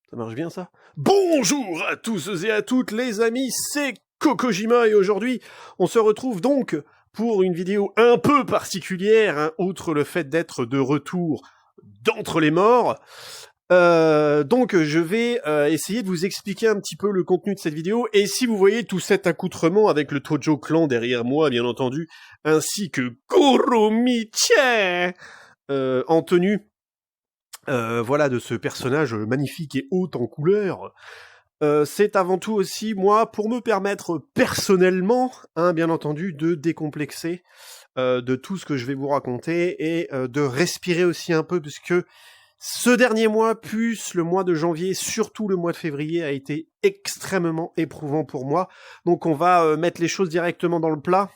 Ça marche bien ça? Bonjour à tous et à toutes les amis, c'est Kokojima et aujourd'hui on se retrouve donc pour une vidéo un peu particulière, hein, outre le fait d'être de retour d'entre les morts. Donc je vais essayer de vous expliquer un petit peu le contenu de cette vidéo, et si vous voyez tout cet accoutrement avec le Tojo Clan derrière moi bien entendu, ainsi que Kuromi-chan en tenue voilà, de ce personnage magnifique et haut en couleur. C'est avant tout aussi, moi, pour me permettre personnellement, hein, bien entendu, de décomplexer de tout ce que je vais vous raconter et de respirer aussi un peu, puisque ce dernier mois, plus le mois de janvier, surtout le mois de février, a été extrêmement éprouvant pour moi. Donc on va mettre les choses directement dans le plat.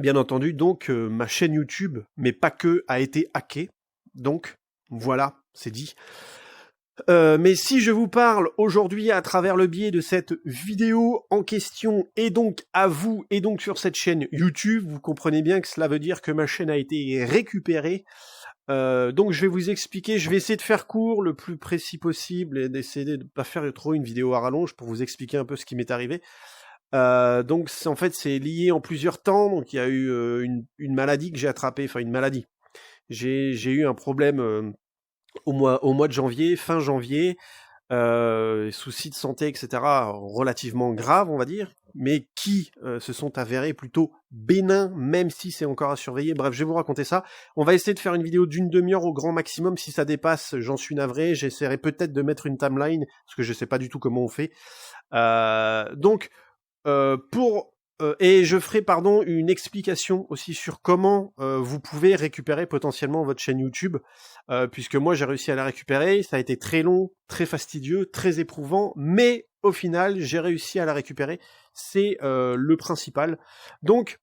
Bien entendu, donc ma chaîne YouTube, mais pas que, a été hackée. Donc voilà, c'est dit. Mais si je vous parle aujourd'hui à travers le biais de cette vidéo en question, et donc à vous, et donc sur cette chaîne YouTube, vous comprenez bien que cela veut dire que ma chaîne a été récupérée. Donc je vais vous expliquer, je vais essayer de faire court, le plus précis possible, et d'essayer de ne pas faire trop une vidéo à rallonge pour vous expliquer un peu ce qui m'est arrivé. Donc en fait c'est lié en plusieurs temps, donc il y a eu une maladie que j'ai attrapée, enfin une maladie. J'ai eu un problème au mois de janvier, fin janvier, soucis de santé, etc., relativement graves, on va dire, mais qui se sont avérés plutôt bénins, même si c'est encore à surveiller. Bref, je vais vous raconter ça. On va essayer de faire une vidéo d'1 demi-heure au grand maximum. Si ça dépasse, j'en suis navré. J'essaierai peut-être de mettre une timeline, parce que je sais pas du tout comment on fait. Et je ferai une explication aussi sur comment vous pouvez récupérer potentiellement votre chaîne YouTube, puisque moi j'ai réussi à la récupérer, ça a été très long, très fastidieux, très éprouvant, mais au final j'ai réussi à la récupérer, c'est le principal. Donc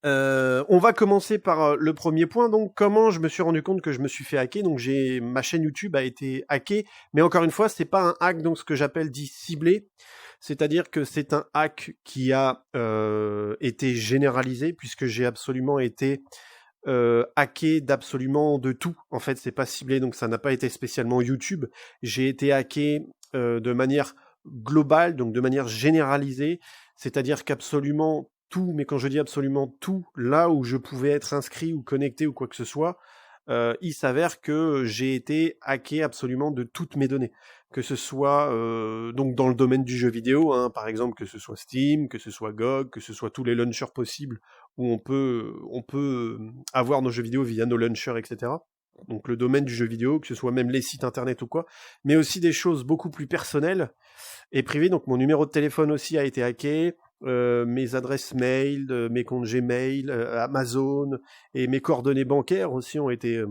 on va commencer par le premier point, donc comment je me suis rendu compte que je me suis fait hacker. Donc ma chaîne YouTube a été hackée, mais encore une fois c'est pas un hack, donc ce que j'appelle dit ciblé. C'est-à-dire que c'est un hack qui a été généralisé, puisque j'ai absolument été hacké d'absolument de tout. En fait, c'est pas ciblé, donc ça n'a pas été spécialement YouTube. J'ai été hacké de manière globale, donc de manière généralisée, c'est-à-dire qu'absolument tout, mais quand je dis absolument tout, là où je pouvais être inscrit ou connecté ou quoi que ce soit, il s'avère que j'ai été hacké absolument de toutes mes données. Que ce soit donc dans le domaine du jeu vidéo, hein, par exemple, que ce soit Steam, que ce soit GOG, que ce soit tous les launchers possibles où on peut avoir nos jeux vidéo via nos launchers, etc. Donc le domaine du jeu vidéo, que ce soit même les sites internet ou quoi, mais aussi des choses beaucoup plus personnelles et privées. Donc mon numéro de téléphone aussi a été hacké, mes adresses mail, mes comptes Gmail, Amazon et mes coordonnées bancaires aussi ont été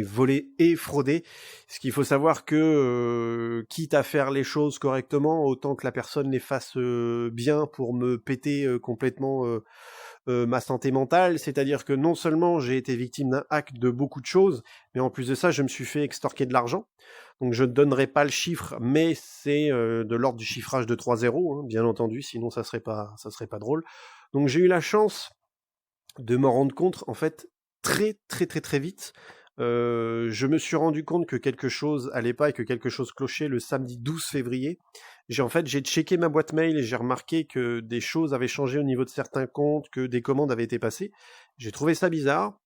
volés et fraudés. Ce qu'il faut savoir que, quitte à faire les choses correctement, autant que la personne les fasse bien pour me péter complètement ma santé mentale. C'est-à-dire que non seulement j'ai été victime d'un hack de beaucoup de choses, mais en plus de ça, je me suis fait extorquer de l'argent. Donc je ne donnerai pas le chiffre, mais c'est de l'ordre du chiffrage de 3 zéros, hein, bien entendu, sinon ça serait pas drôle. Donc j'ai eu la chance de m'en rendre compte, en fait, très très très très vite. Je me suis rendu compte que quelque chose allait pas et que quelque chose clochait le samedi 12 février. J'ai checké ma boîte mail et j'ai remarqué que des choses avaient changé au niveau de certains comptes, que des commandes avaient été passées. J'ai trouvé ça bizarre.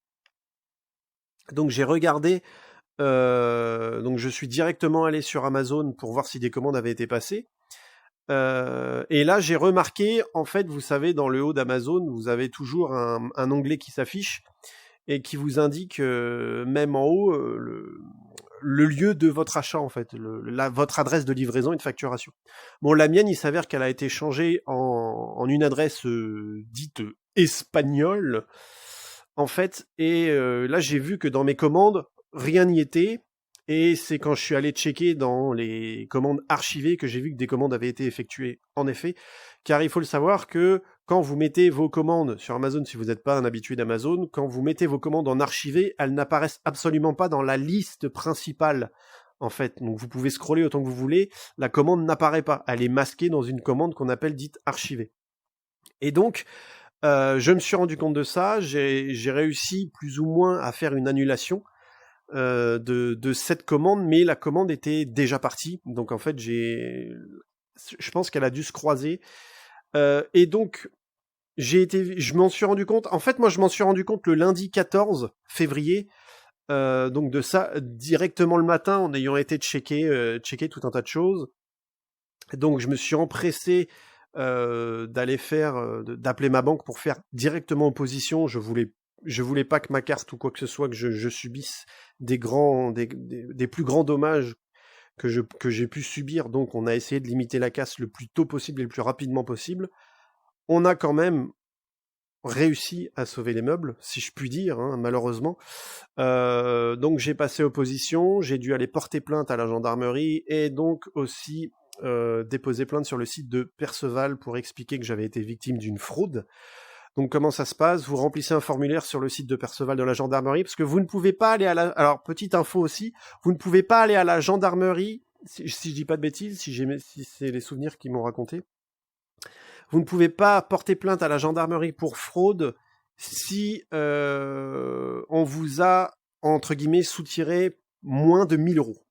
Donc j'ai regardé, donc je suis directement allé sur Amazon pour voir si des commandes avaient été passées. Et là j'ai remarqué, en fait, vous savez, dans le haut d'Amazon, vous avez toujours un onglet qui s'affiche et qui vous indique même en haut le lieu de votre achat, en fait, votre adresse de livraison et de facturation. Bon, la mienne, il s'avère qu'elle a été changée en une adresse dite espagnole, en fait, et là j'ai vu que dans mes commandes, rien n'y était, et c'est quand je suis allé checker dans les commandes archivées que j'ai vu que des commandes avaient été effectuées, en effet, car il faut le savoir que quand vous mettez vos commandes sur Amazon, si vous n'êtes pas un habitué d'Amazon, quand vous mettez vos commandes en archivé, elles n'apparaissent absolument pas dans la liste principale, en fait. Donc vous pouvez scroller autant que vous voulez, la commande n'apparaît pas, elle est masquée dans une commande qu'on appelle dite archivée. Et donc, je me suis rendu compte de ça, j'ai réussi plus ou moins à faire une annulation, de cette commande, mais la commande était déjà partie. Donc en fait, je pense qu'elle a dû se croiser. Et donc, je m'en suis rendu compte. En fait, moi, je m'en suis rendu compte le lundi 14 février. Donc de ça, directement le matin, en ayant été checker tout un tas de choses. Donc je me suis empressé d'appeler ma banque pour faire directement opposition. Je voulais pas que ma carte ou quoi que ce soit, que je subisse des plus grands dommages que j'ai pu subir. Donc on a essayé de limiter la casse le plus tôt possible et le plus rapidement possible. On a quand même réussi à sauver les meubles, si je puis dire, hein, malheureusement. Donc j'ai passé opposition, j'ai dû aller porter plainte à la gendarmerie et donc aussi déposer plainte sur le site de Perceval pour expliquer que j'avais été victime d'une fraude. Donc comment ça se passe? Vous remplissez un formulaire sur le site de Perceval de la gendarmerie, parce que vous ne pouvez pas aller Alors, petite info aussi, vous ne pouvez pas aller à la gendarmerie, si je dis pas de bêtises, si c'est les souvenirs qui m'ont raconté, vous ne pouvez pas porter plainte à la gendarmerie pour fraude si on vous a, entre guillemets, soutiré moins de 1000 euros.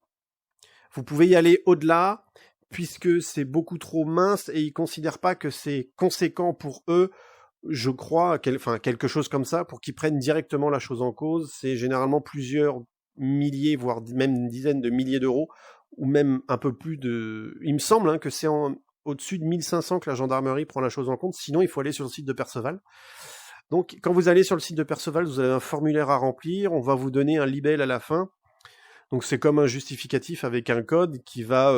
Vous pouvez y aller au-delà, puisque c'est beaucoup trop mince et ils considèrent pas que c'est conséquent pour eux, je crois, quelque chose comme ça, pour qu'ils prennent directement la chose en cause. C'est généralement plusieurs milliers, voire même une dizaine de milliers d'euros, ou même un peu plus de... Il me semble hein, que c'est au-dessus de 1500 que la gendarmerie prend la chose en compte, sinon il faut aller sur le site de Perceval. Donc quand vous allez sur le site de Perceval, vous avez un formulaire à remplir, on va vous donner un libelle à la fin. Donc c'est comme un justificatif avec un code qui va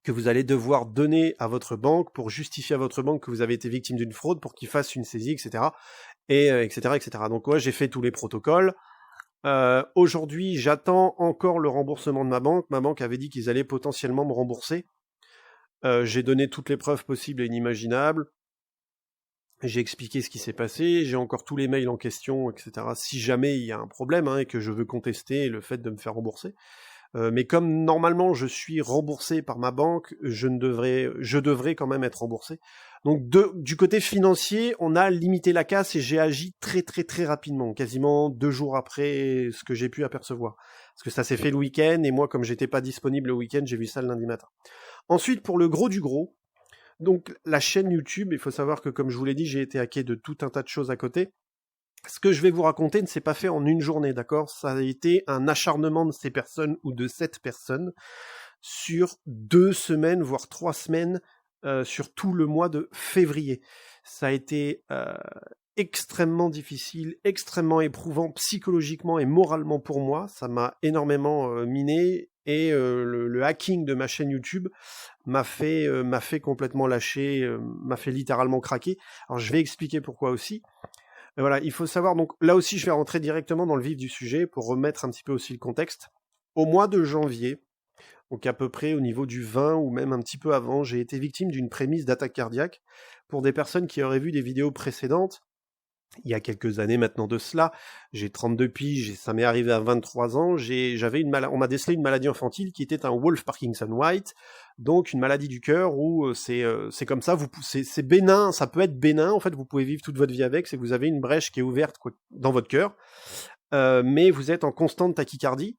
que vous allez devoir donner à votre banque pour justifier à votre banque que vous avez été victime d'une fraude pour qu'ils fassent une saisie, etc. Et etc. Donc ouais, j'ai fait tous les protocoles. Aujourd'hui, j'attends encore le remboursement de ma banque. Ma banque avait dit qu'ils allaient potentiellement me rembourser. J'ai donné toutes les preuves possibles et inimaginables. J'ai expliqué ce qui s'est passé, j'ai encore tous les mails en question, etc. Si jamais il y a un problème et que je veux contester le fait de me faire rembourser. Mais comme normalement je suis remboursé par ma banque, je devrais quand même être remboursé. Donc du côté financier, on a limité la casse et j'ai agi très très très rapidement, quasiment 2 jours après ce que j'ai pu apercevoir. Parce que ça s'est fait le week-end et moi comme j'étais pas disponible le week-end, j'ai vu ça le lundi matin. Ensuite pour le gros du gros, donc la chaîne YouTube, il faut savoir que comme je vous l'ai dit, j'ai été hacké de tout un tas de choses à côté. Ce que je vais vous raconter ne s'est pas fait en une journée, d'accord? Ça a été un acharnement de ces personnes ou de cette personne sur 2 semaines, voire 3 semaines, sur tout le mois de février. Ça a été extrêmement difficile, extrêmement éprouvant psychologiquement et moralement pour moi. Ça m'a énormément miné et le hacking de ma chaîne YouTube m'a fait complètement lâcher, m'a fait littéralement craquer. Alors je vais expliquer pourquoi aussi. Et voilà, il faut savoir, donc là aussi je vais rentrer directement dans le vif du sujet pour remettre un petit peu aussi le contexte. Au mois de janvier, donc à peu près au niveau du 20 ou même un petit peu avant, j'ai été victime d'une prémisse d'attaque cardiaque. Pour des personnes qui auraient vu des vidéos précédentes, il y a quelques années maintenant de cela, j'ai 32 piges, ça m'est arrivé à 23 ans, on m'a décelé une maladie infantile qui était un Wolff Parkinson White, donc une maladie du cœur où c'est comme ça, c'est bénin, ça peut être bénin, en fait vous pouvez vivre toute votre vie avec, c'est que vous avez une brèche qui est ouverte dans votre cœur, mais vous êtes en constante tachycardie.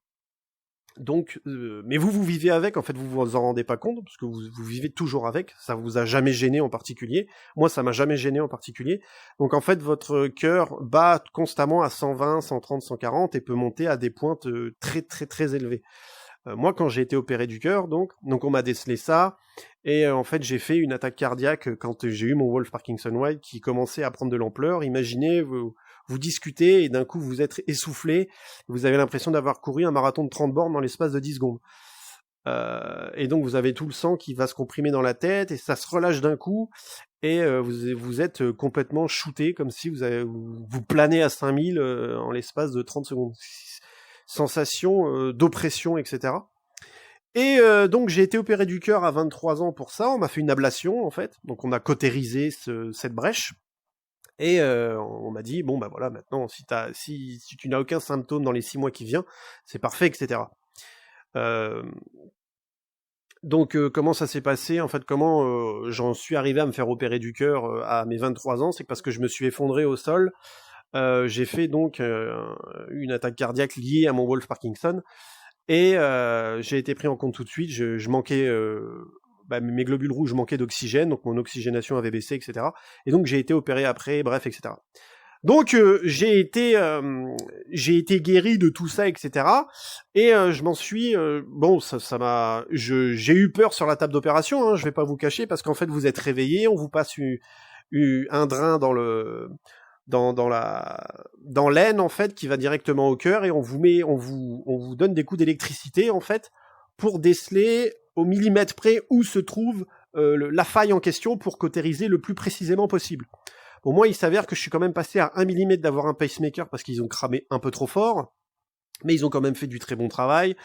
Donc, mais vous vivez avec, en fait, vous vous en rendez pas compte, parce que vous vivez toujours avec, ça vous a jamais gêné en particulier. Moi, ça m'a jamais gêné en particulier. Donc, en fait, votre cœur bat constamment à 120, 130, 140 et peut monter à des pointes très, très, très élevées. Moi, quand j'ai été opéré du cœur, donc on m'a décelé ça, et en fait, j'ai fait une attaque cardiaque quand j'ai eu mon Wolff Parkinson White qui commençait à prendre de l'ampleur. Imaginez, vous discutez et d'un coup vous êtes essoufflé, vous avez l'impression d'avoir couru un marathon de 30 bornes dans l'espace de 10 secondes. Et donc vous avez tout le sang qui va se comprimer dans la tête et ça se relâche d'un coup et vous êtes complètement shooté comme si vous planez à 5000 en l'espace de 30 secondes. Sensation d'oppression, etc. Et donc j'ai été opéré du cœur à 23 ans pour ça, on m'a fait une ablation en fait, donc on a cautérisé cette brèche. Et on m'a dit, bon bah voilà, maintenant, si tu n'as aucun symptôme dans les 6 mois qui viennent, c'est parfait, etc. Donc comment ça s'est passé? En fait, comment j'en suis arrivé à me faire opérer du cœur à mes 23 ans? C'est parce que je me suis effondré au sol j'ai fait donc une attaque cardiaque liée à mon Wolff Parkinson, et j'ai été pris en compte tout de suite. Je manquais, mes globules rouges manquaient d'oxygène, donc mon oxygénation avait baissé, etc. Et donc j'ai été opéré après, bref, etc. Donc j'ai été guéri de tout ça, etc. Et je m'en suis ça m'a, j'ai eu peur sur la table d'opération, hein, je vais pas vous cacher, parce qu'en fait vous êtes réveillé, on vous passe un drain dans l'aine en fait, qui va directement au cœur, et on vous donne des coups d'électricité en fait pour déceler au millimètre près où se trouve la faille en question, pour cautériser le plus précisément possible. Bon, moi, il s'avère que je suis quand même passé à 1 mm d'avoir un pacemaker, parce qu'ils ont cramé un peu trop fort, mais ils ont quand même fait du très bon travail.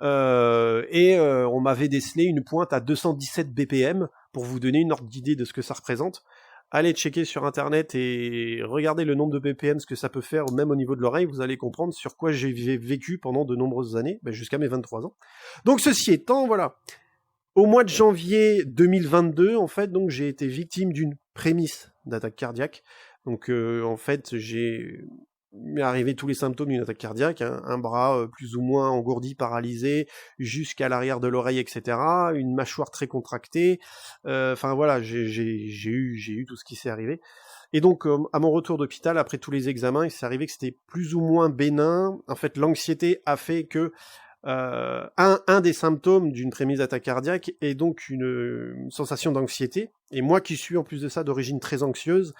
On m'avait décelé une pointe à 217 BPM, pour vous donner une ordre d'idée de ce que ça représente. Allez checker sur internet et regardez le nombre de BPM, ce que ça peut faire, même au niveau de l'oreille, vous allez comprendre sur quoi j'ai vécu pendant de nombreuses années, jusqu'à mes 23 ans. Donc ceci étant, voilà. Au mois de janvier 2022, en fait, donc j'ai été victime d'une prémisse d'attaque cardiaque. Donc en fait, m'est arrivé tous les symptômes d'une attaque cardiaque, hein, un bras plus ou moins engourdi, paralysé, jusqu'à l'arrière de l'oreille, etc. Une mâchoire très contractée. Enfin voilà, j'ai eu tout ce qui s'est arrivé. Et donc à mon retour d'hôpital, après tous les examens, il s'est arrivé que c'était plus ou moins bénin. En fait, l'anxiété a fait que un des symptômes d'une prémisse d'attaque cardiaque est donc une sensation d'anxiété. Et moi qui suis en plus de ça d'origine très anxieuse,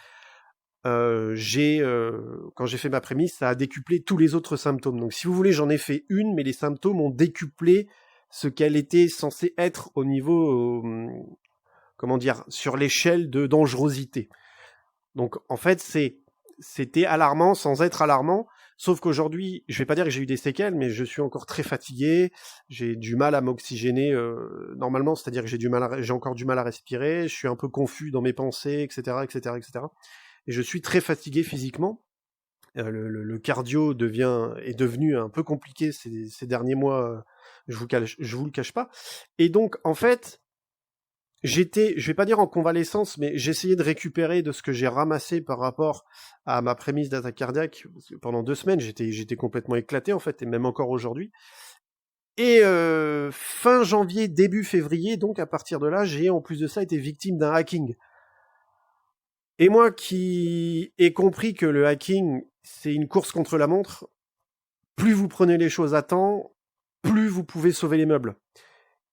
quand j'ai fait ma prémisse, ça a décuplé tous les autres symptômes. Donc si vous voulez, j'en ai fait une, mais les symptômes ont décuplé ce qu'elle était censée être au niveau, sur l'échelle de dangerosité. Donc en fait, c'était alarmant sans être alarmant. Sauf qu'aujourd'hui, je vais pas dire que j'ai eu des séquelles, mais je suis encore très fatigué, j'ai du mal à m'oxygéner normalement, c'est-à-dire que j'ai encore du mal à respirer, je suis un peu confus dans mes pensées, etc., etc., etc. Et je suis très fatigué physiquement. Le cardio est devenu un peu compliqué ces derniers mois, je vous le cache pas. Et donc, en fait, je vais pas dire en convalescence, mais j'essayais de récupérer de ce que j'ai ramassé par rapport à ma prémisse d'attaque cardiaque, parce que pendant 2 semaines, j'étais complètement éclaté, en fait, et même encore aujourd'hui. Et fin janvier, début février, donc à partir de là, j'ai en plus de ça été victime d'un hacking. Et moi qui ai compris que le hacking, c'est une course contre la montre, plus vous prenez les choses à temps, plus vous pouvez sauver les meubles.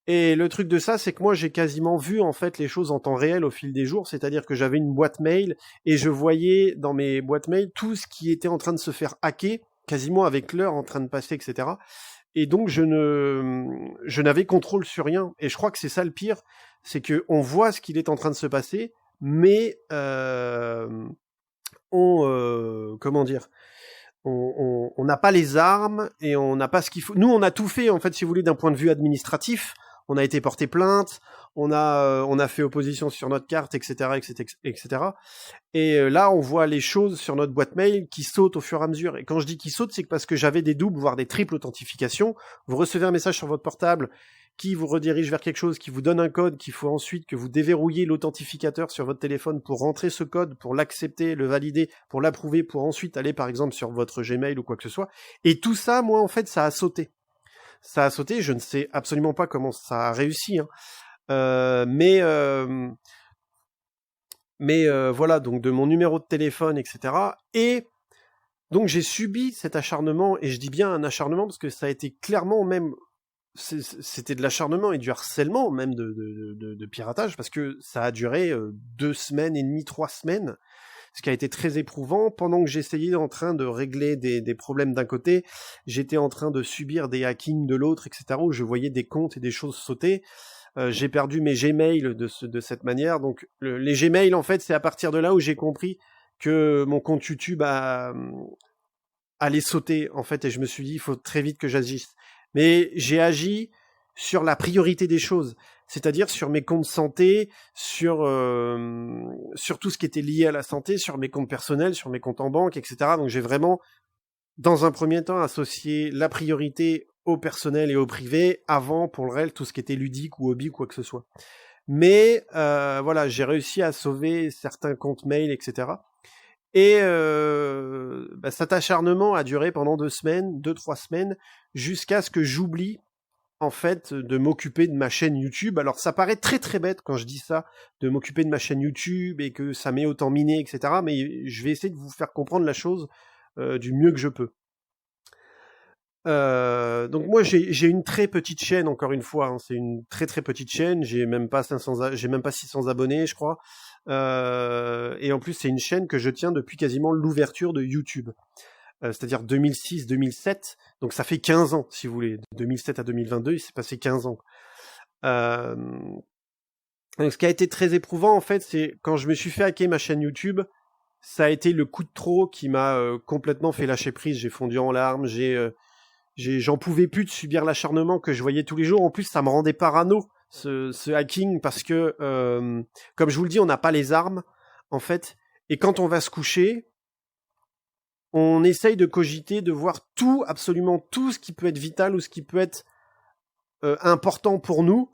Et le truc de ça, c'est que moi, j'ai quasiment vu, en fait, les choses en temps réel au fil des jours, c'est-à-dire que j'avais une boîte mail, et je voyais dans mes boîtes mail tout ce qui était en train de se faire hacker, quasiment avec l'heure en train de passer, etc. Et donc, je n'avais contrôle sur rien. Et je crois que c'est ça le pire, c'est que on voit ce qu'il est en train de se passer, mais on n'a pas les armes, et on n'a pas ce qu'il faut. Nous, on a tout fait, en fait, si vous voulez, d'un point de vue administratif. On a été porté plainte, on a fait opposition sur notre carte, etc., etc. Et là, on voit les choses sur notre boîte mail qui sautent au fur et à mesure. Et quand je dis qui sautent, c'est que parce que j'avais des doubles, voire des triples authentifications. Vous recevez un message sur votre portable qui vous redirige vers quelque chose, qui vous donne un code, qu'il faut ensuite que vous déverrouillez l'authentificateur sur votre téléphone pour rentrer ce code, pour l'accepter, le valider, pour l'approuver, pour ensuite aller par exemple sur votre Gmail ou quoi que ce soit. Et tout ça, moi en fait, ça a sauté. Ça a sauté, je ne sais absolument pas comment ça a réussi, hein. Voilà, donc de mon numéro de téléphone, etc. Et donc j'ai subi cet acharnement, et je dis bien un acharnement parce que ça a été clairement même... C'était de l'acharnement et du harcèlement, même de piratage, parce que ça a duré 2 semaines et demie, 3 semaines, ce qui a été très éprouvant. Pendant que j'essayais en train de régler des problèmes d'un côté, j'étais en train de subir des hackings de l'autre, etc., où je voyais des comptes et des choses sauter. J'ai perdu mes Gmail de cette manière. Donc les Gmail, en fait, c'est à partir de là où j'ai compris que mon compte YouTube allait sauter, en fait, et je me suis dit, il faut très vite que j'agisse. Mais j'ai agi sur la priorité des choses, c'est-à-dire sur mes comptes santé, sur tout ce qui était lié à la santé, sur mes comptes personnels, sur mes comptes en banque, etc. Donc j'ai vraiment, dans un premier temps, associé la priorité au personnel et au privé, avant, pour le reste, tout ce qui était ludique ou hobby, quoi que ce soit. Mais voilà, j'ai réussi à sauver certains comptes mail, etc. Et cet acharnement a duré pendant 2-3 semaines, jusqu'à ce que j'oublie en fait de m'occuper de ma chaîne YouTube. Alors ça paraît très très bête quand je dis ça, de m'occuper de ma chaîne YouTube et que ça m'est autant miné, etc. Mais je vais essayer de vous faire comprendre la chose du mieux que je peux. Donc moi j'ai une très petite chaîne, encore une fois, hein, c'est une très très petite chaîne, j'ai même pas 600 abonnés, je crois. Et en plus c'est une chaîne que je tiens depuis quasiment l'ouverture de YouTube. C'est-à-dire 2006-2007, donc ça fait 15 ans, si vous voulez. De 2007 à 2022, il s'est passé 15 ans. Donc ce qui a été très éprouvant, en fait, c'est quand je me suis fait hacker ma chaîne YouTube, ça a été le coup de trop qui m'a complètement fait lâcher prise. J'ai fondu en larmes, j'en pouvais plus de subir l'acharnement que je voyais tous les jours. En plus, ça me rendait parano, ce hacking, parce que, comme je vous le dis, on n'a pas les armes, en fait. Et quand on va se coucher, on essaye de cogiter, de voir tout, absolument tout ce qui peut être vital ou ce qui peut être important pour nous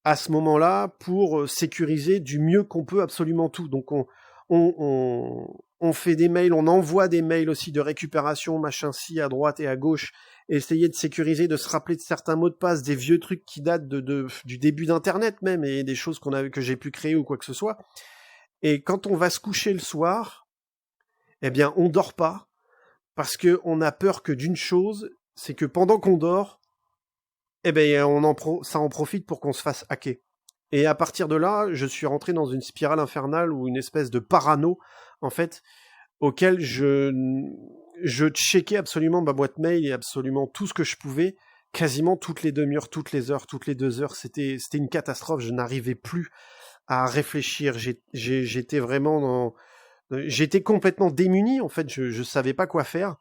à ce moment-là, pour sécuriser du mieux qu'on peut absolument tout. Donc on fait des mails, on envoie des mails aussi de récupération, machin ci, à droite et à gauche, essayer de sécuriser, de se rappeler de certains mots de passe, des vieux trucs qui datent du début d'Internet même, et des choses que j'ai pu créer ou quoi que ce soit. Et quand on va se coucher le soir, eh bien on dort pas, parce que on a peur que d'une chose, c'est que pendant qu'on dort, eh ben ça en profite pour qu'on se fasse hacker. Et à partir de là, je suis rentré dans une spirale infernale ou une espèce de parano, en fait, auquel je checkais absolument ma boîte mail et absolument tout ce que je pouvais, quasiment toutes les demi-heures, toutes les heures, toutes les 2 heures. C'était une catastrophe. Je n'arrivais plus à réfléchir. J'étais vraiment j'étais complètement démuni, en fait. Je savais pas quoi faire.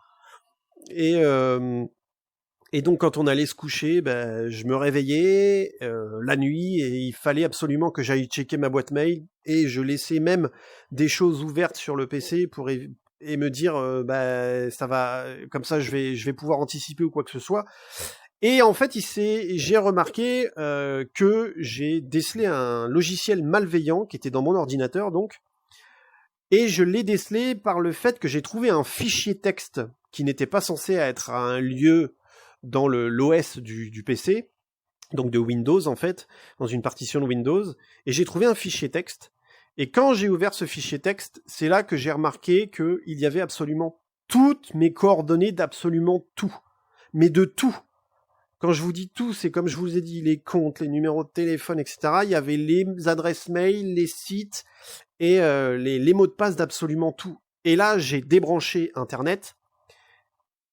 Et donc quand on allait se coucher, je me réveillais la nuit et il fallait absolument que j'aille checker ma boîte mail, et je laissais même des choses ouvertes sur le PC pour et me dire ça va, comme ça je vais pouvoir anticiper ou quoi que ce soit. Et en fait j'ai remarqué que j'ai décelé un logiciel malveillant qui était dans mon ordinateur, donc, et je l'ai décelé par le fait que j'ai trouvé un fichier texte qui n'était pas censé être à un lieu dans l'OS du PC, donc de Windows en fait, dans une partition de Windows, et j'ai trouvé un fichier texte. Et quand j'ai ouvert ce fichier texte, c'est là que j'ai remarqué qu'il y avait absolument toutes mes coordonnées d'absolument tout. Mais de tout. Quand je vous dis tout, c'est comme je vous ai dit, les comptes, les numéros de téléphone, etc. Il y avait les adresses mail, les sites, et les mots de passe d'absolument tout. Et là, j'ai débranché Internet,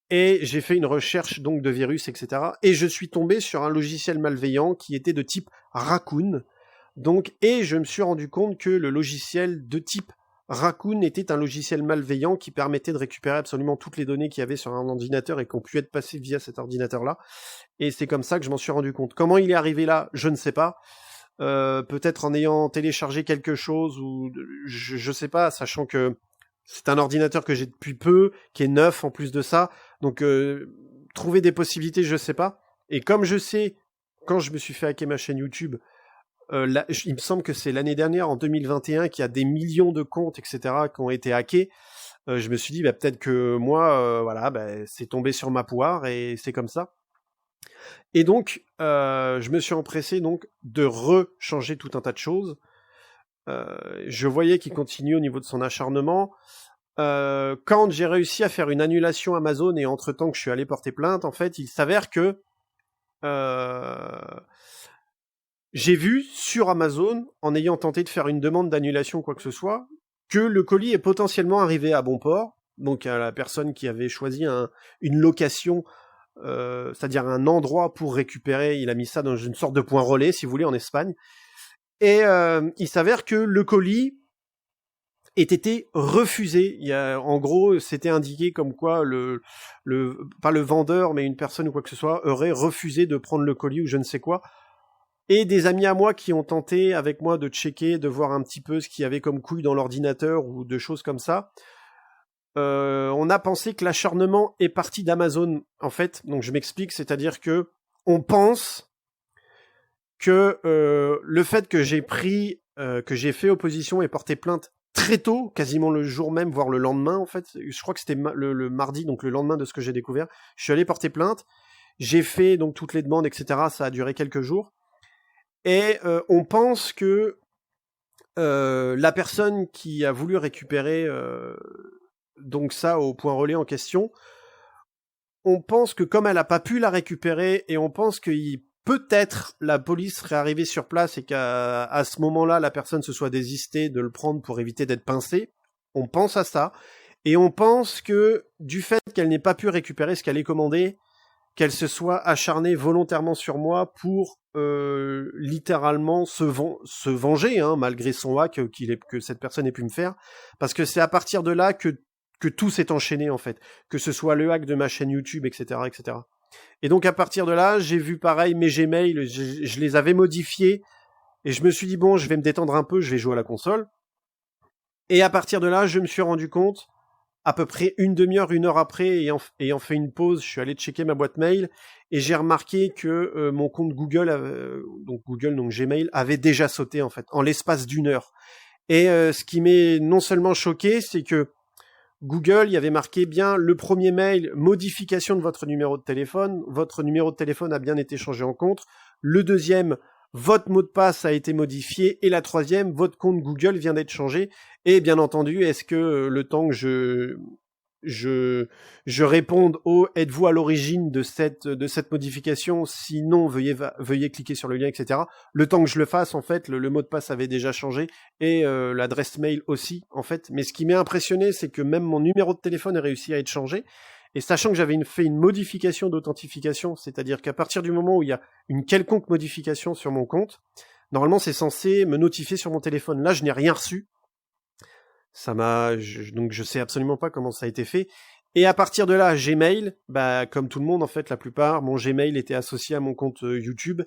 et j'ai fait une recherche donc de virus, etc. Et je suis tombé sur un logiciel malveillant qui était de type Raccoon. Donc, et je me suis rendu compte que le logiciel de type Raccoon était un logiciel malveillant qui permettait de récupérer absolument toutes les données qu'il y avait sur un ordinateur et qui ont pu être passées via cet ordinateur-là. Et c'est comme ça que je m'en suis rendu compte. Comment il est arrivé là, je ne sais pas. Peut-être en ayant téléchargé quelque chose, ou je sais pas, sachant que c'est un ordinateur que j'ai depuis peu, qui est neuf en plus de ça. Donc, trouver des possibilités, je sais pas. Et comme je sais, quand je me suis fait hacker ma chaîne YouTube, il me semble que c'est l'année dernière, en 2021, qu'il y a des millions de comptes, etc., qui ont été hackés. Je me suis dit, peut-être que moi, c'est tombé sur ma poire, et c'est comme ça. Et donc, je me suis empressé donc de rechanger tout un tas de choses. Je voyais qu'il continuait au niveau de son acharnement. Quand j'ai réussi à faire une annulation Amazon, et entre-temps que je suis allé porter plainte, en fait, il s'avère que j'ai vu sur Amazon, en ayant tenté de faire une demande d'annulation ou quoi que ce soit, que le colis est potentiellement arrivé à bon port, donc à la personne qui avait choisi une location, c'est-à-dire un endroit pour récupérer. Il a mis ça dans une sorte de point relais, si vous voulez, en Espagne. Et il s'avère que le colis ait été refusé. En gros, c'était indiqué comme quoi pas le vendeur, mais une personne ou quoi que ce soit, aurait refusé de prendre le colis ou je ne sais quoi. Et des amis à moi qui ont tenté avec moi de checker, de voir un petit peu ce qu'il y avait comme couille dans l'ordinateur ou de choses comme ça. On a pensé que l'acharnement est parti d'Amazon, en fait. Donc je m'explique, c'est-à-dire que on pense que le fait que j'ai fait opposition et porté plainte très tôt, quasiment le jour même, voire le lendemain en fait. Je crois que c'était le mardi, donc le lendemain de ce que j'ai découvert. Je suis allé porter plainte. J'ai fait donc toutes les demandes, etc. Ça a duré quelques jours. Et on pense que la personne qui a voulu récupérer donc ça au point relais en question, on pense que comme elle n'a pas pu la récupérer, et on pense que peut-être la police serait arrivée sur place et qu'à ce moment-là, la personne se soit désistée de le prendre pour éviter d'être pincée. On pense à ça. Et on pense que du fait qu'elle n'ait pas pu récupérer ce qu'elle ait commandé, qu'elle se soit acharnée volontairement sur moi pour littéralement se venger, hein, malgré son hack que cette personne ait pu me faire. Parce que c'est à partir de là que tout s'est enchaîné, en fait. Que ce soit le hack de ma chaîne YouTube, etc., etc. Et donc, à partir de là, j'ai vu pareil mes Gmail, je les avais modifiés, et je me suis dit, bon, je vais me détendre un peu, je vais jouer à la console. Et à partir de là, je me suis rendu compte, à peu près une demi-heure, 1 heure après, ayant fait une pause, je suis allé checker ma boîte mail, et j'ai remarqué que mon compte Google, donc Gmail, avait déjà sauté, en fait, en l'espace d'1 heure. Et ce qui m'est non seulement choqué, c'est que Google, il y avait marqué bien le premier mail, modification de votre numéro de téléphone a bien été changé en compte. Le deuxième, votre mot de passe a été modifié. Et la troisième, votre compte Google vient d'être changé. Et bien entendu, est-ce que le temps que je réponde au êtes-vous à l'origine de cette modification, sinon veuillez cliquer sur le lien, etc. Le temps que je le fasse, en fait, le mot de passe avait déjà changé et l'adresse mail aussi, en fait. Mais ce qui m'a impressionné, c'est que même mon numéro de téléphone a réussi à être changé. Et sachant que j'avais fait une modification d'authentification, c'est-à-dire qu'à partir du moment où il y a une quelconque modification sur mon compte, normalement c'est censé me notifier sur mon téléphone. Là, je n'ai rien reçu. Donc je sais absolument pas comment ça a été fait. Et à partir de là, Gmail, comme tout le monde en fait, la plupart, mon Gmail était associé à mon compte YouTube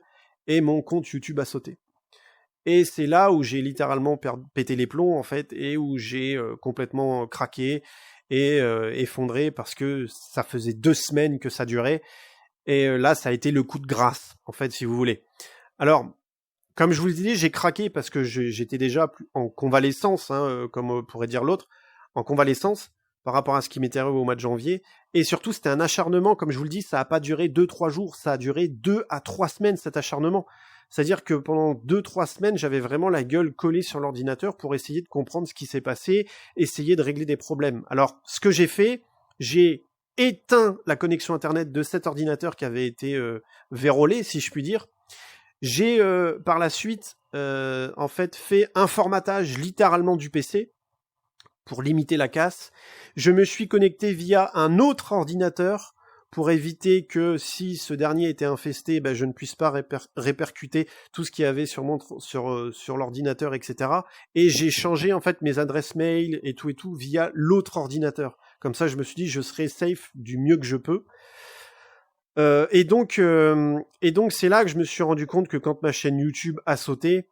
et mon compte YouTube a sauté. Et c'est là où j'ai littéralement pété les plombs en fait et où j'ai complètement craqué et effondré parce que ça faisait 2 semaines que ça durait et là ça a été le coup de grâce en fait si vous voulez. Alors comme je vous le disais, j'ai craqué parce que j'étais déjà en convalescence, hein, comme pourrait dire l'autre, en convalescence par rapport à ce qui m'était arrivé au mois de janvier. Et surtout, c'était un acharnement, comme je vous le dis, ça n'a pas duré 2-3 jours, ça a duré 2 à 3 semaines cet acharnement. C'est-à-dire que pendant 2-3 semaines, j'avais vraiment la gueule collée sur l'ordinateur pour essayer de comprendre ce qui s'est passé, essayer de régler des problèmes. Alors, ce que j'ai fait, j'ai éteint la connexion Internet de cet ordinateur qui avait été vérolé, si je puis dire. J'ai par la suite en fait fait un formatage littéralement du PC pour limiter la casse. Je me suis connecté via un autre ordinateur pour éviter que si ce dernier était infesté, je ne puisse pas répercuter tout ce qu'il y avait sur l'ordinateur, etc. Et j'ai changé en fait mes adresses mail et tout via l'autre ordinateur. Comme ça, je me suis dit je serai safe du mieux que je peux. Et donc c'est là que je me suis rendu compte que quand ma chaîne YouTube a sauté,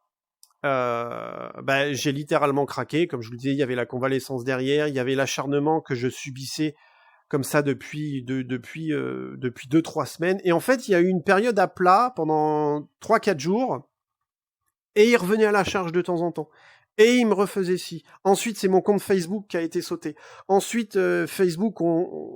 j'ai littéralement craqué. Comme je vous le disais, il y avait la convalescence derrière, il y avait l'acharnement que je subissais comme ça depuis 2-3 semaines. Et en fait, il y a eu une période à plat pendant 3-4 jours, et il revenait à la charge de temps en temps. Et il me refaisait ci. Ensuite, c'est mon compte Facebook qui a été sauté. Ensuite, Facebook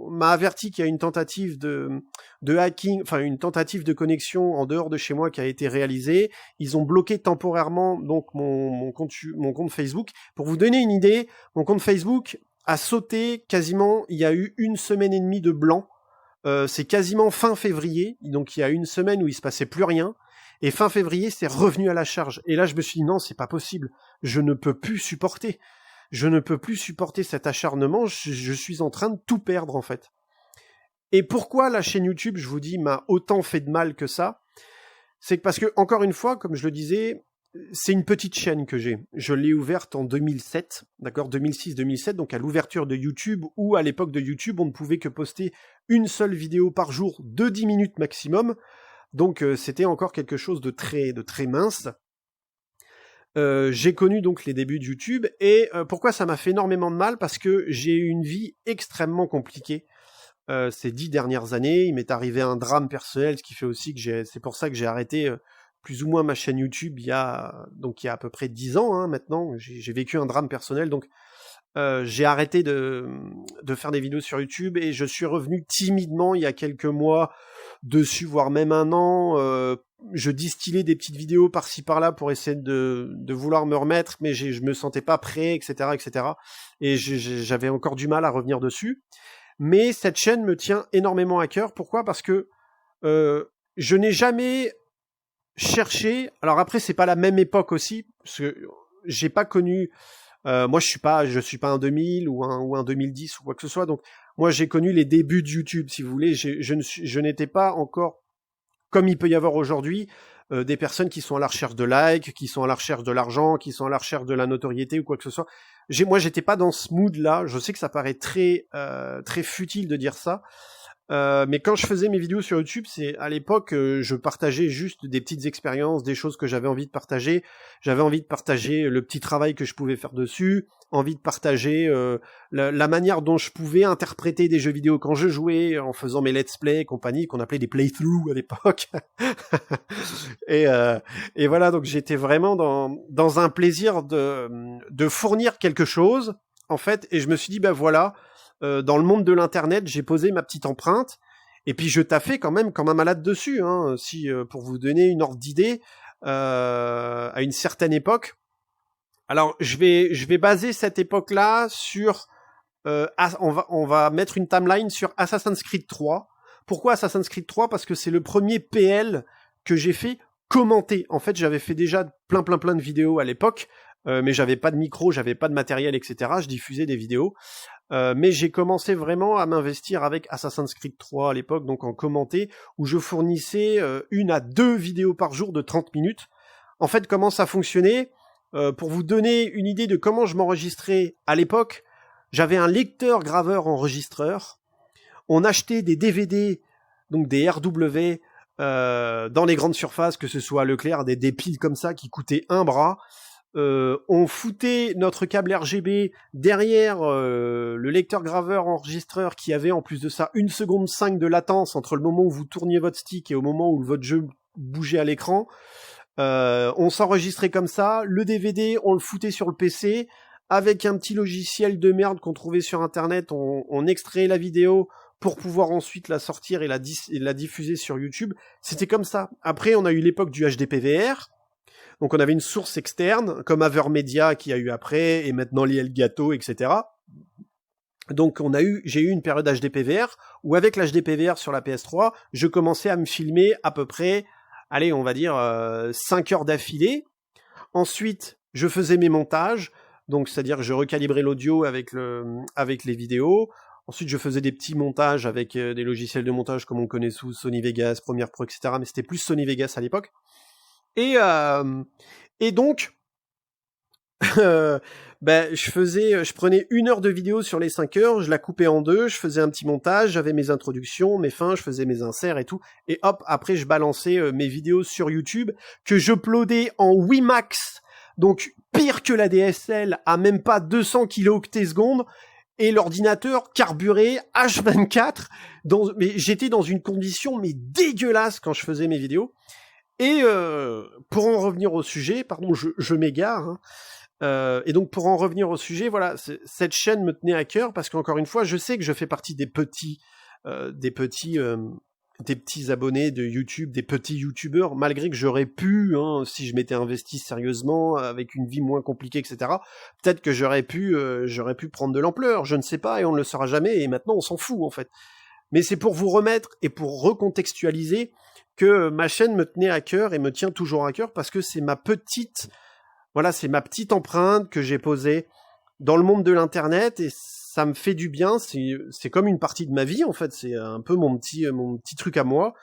m'a averti qu'il y a une tentative de hacking, enfin une tentative de connexion en dehors de chez moi qui a été réalisée. Ils ont bloqué temporairement donc mon compte Facebook. Pour vous donner une idée, mon compte Facebook a sauté quasiment. Il y a eu 1 semaine et demie de blanc. C'est quasiment fin février, donc il y a 1 semaine où il se passait plus rien. Et fin février, c'est revenu à la charge. Et là, je me suis dit, non, c'est pas possible. Je ne peux plus supporter. Je ne peux plus supporter cet acharnement. Je suis en train de tout perdre, en fait. Et pourquoi la chaîne YouTube, je vous dis, m'a autant fait de mal que ça? C'est que parce que, encore une fois, comme je le disais, c'est une petite chaîne que j'ai. Je l'ai ouverte en 2007, d'accord, 2006-2007, donc à l'ouverture de YouTube, où à l'époque de YouTube, on ne pouvait que poster une seule vidéo par jour de 10 minutes maximum. Donc c'était encore quelque chose de très mince. J'ai connu donc les débuts de YouTube et pourquoi ça m'a fait énormément de mal? Parce que j'ai eu une vie extrêmement compliquée ces 10 dernières années. Il m'est arrivé un drame personnel, ce qui fait aussi que c'est pour ça que j'ai arrêté plus ou moins ma chaîne YouTube il y a à peu près 10 ans hein, maintenant. J'ai vécu un drame personnel, donc j'ai arrêté de faire des vidéos sur YouTube et je suis revenu timidement il y a quelques mois dessus, voire même un an. Je distillais des petites vidéos par-ci par-là pour essayer de vouloir me remettre, mais je me sentais pas prêt, etc., etc. Et j'avais encore du mal à revenir dessus. Mais cette chaîne me tient énormément à cœur. Pourquoi ? Parce que je n'ai jamais cherché. Alors après, c'est pas la même époque aussi, parce que j'ai pas connu. Moi, je suis pas un 2000 ou un 2010 ou quoi que ce soit. Donc, moi, j'ai connu les débuts de YouTube, si vous voulez. Je n'étais pas encore comme il peut y avoir aujourd'hui des personnes qui sont à la recherche de likes, qui sont à la recherche de l'argent, qui sont à la recherche de la notoriété ou quoi que ce soit. Moi, j'étais pas dans ce mood-là. Je sais que ça paraît très futile de dire ça. Mais quand je faisais mes vidéos sur YouTube, c'est à l'époque, je partageais juste des petites expériences, des choses que j'avais envie de partager. J'avais envie de partager le petit travail que je pouvais faire dessus, envie de partager la manière dont je pouvais interpréter des jeux vidéo quand je jouais, en faisant mes let's play et compagnie, qu'on appelait des playthroughs à l'époque. et voilà, donc j'étais vraiment dans un plaisir de fournir quelque chose, en fait, et je me suis dit, ben voilà, dans le monde de l'internet, j'ai posé ma petite empreinte, et puis je taffais quand même comme un malade dessus, hein, si pour vous donner une ordre d'idée, à une certaine époque. Alors je vais baser cette époque-là sur, on va mettre une timeline sur Assassin's Creed 3. Pourquoi Assassin's Creed 3 ? Parce que c'est le premier PL que j'ai fait commenter. En fait, j'avais fait déjà plein de vidéos à l'époque, mais j'avais pas de micro, j'avais pas de matériel, etc. Je diffusais des vidéos. Mais j'ai commencé vraiment à m'investir avec Assassin's Creed 3 à l'époque, donc en commenté, où je fournissais 1 à 2 vidéos par jour de 30 minutes. En fait, comment ça fonctionnait ? Pour vous donner une idée de comment je m'enregistrais à l'époque, j'avais un lecteur graveur enregistreur. On achetait des DVD, donc des RW, dans les grandes surfaces, que ce soit à Leclerc, des piles comme ça qui coûtaient un bras. On foutait notre câble RGB derrière le lecteur graveur enregistreur qui avait en plus de ça 1 seconde 5 de latence entre le moment où vous tourniez votre stick et au moment où votre jeu bougeait à l'écran. On s'enregistrait comme ça, le DVD on le foutait sur le PC, avec un petit logiciel de merde qu'on trouvait sur internet, on extrayait la vidéo pour pouvoir ensuite la sortir et la diffuser sur YouTube. C'était comme ça. Après on a eu l'époque du HDPVR. Donc on avait une source externe, comme Avermedia qui a eu après, et maintenant les Elgato, etc. Donc j'ai eu une période HDPVR, où avec l'HDPVR sur la PS3, je commençais à me filmer à peu près, allez, on va dire 5 heures d'affilée. Ensuite, je faisais mes montages, donc c'est-à-dire que je recalibrais l'audio avec les vidéos. Ensuite, je faisais des petits montages avec des logiciels de montage comme on connaît sous Sony Vegas, Premiere Pro, etc. Mais c'était plus Sony Vegas à l'époque. Et donc, je prenais 1 heure de vidéo sur les 5 heures, je la coupais en 2, je faisais un petit montage, j'avais mes introductions, mes fins, je faisais mes inserts et tout, et hop, après je balançais mes vidéos sur YouTube, que j'uploadais en WiMAX, donc pire que la DSL, à même pas 200 kilooctets secondes, et l'ordinateur carburé H24, mais j'étais dans une condition mais dégueulasse quand je faisais mes vidéos. Et pour en revenir au sujet, pardon, je m'égare, hein, et donc pour en revenir au sujet, voilà, cette chaîne me tenait à cœur parce qu'encore une fois, je sais que je fais partie des petits abonnés de YouTube, des petits YouTubeurs, malgré que j'aurais pu, hein, si je m'étais investi sérieusement, avec une vie moins compliquée, etc., peut-être que j'aurais pu prendre de l'ampleur, je ne sais pas, et on ne le saura jamais, et maintenant on s'en fout en fait. Mais c'est pour vous remettre et pour recontextualiser que ma chaîne me tenait à cœur et me tient toujours à cœur parce que c'est ma petite empreinte que j'ai posée dans le monde de l'internet et ça me fait du bien, c'est comme une partie de ma vie en fait, c'est un peu mon petit truc à moi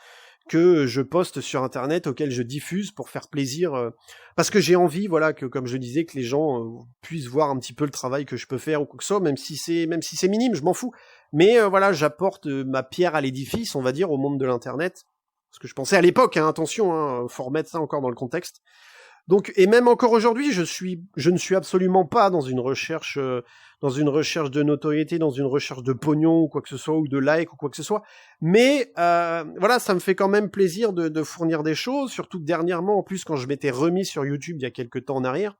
que je poste sur internet, auquel je diffuse pour faire plaisir, parce que j'ai envie, voilà, que comme je disais, que les gens puissent voir un petit peu le travail que je peux faire ou quoi que ce soit, même si c'est minime, je m'en fous. Mais voilà, j'apporte ma pierre à l'édifice, on va dire, au monde de l'internet. Ce que je pensais à l'époque, hein, attention, hein, faut remettre ça encore dans le contexte. Donc, et même encore aujourd'hui, je ne suis absolument pas dans une recherche de notoriété, dans une recherche de pognon ou quoi que ce soit, ou de like ou quoi que ce soit. Mais voilà, ça me fait quand même plaisir de fournir des choses, surtout que dernièrement, en plus, quand je m'étais remis sur YouTube il y a quelques temps en arrière,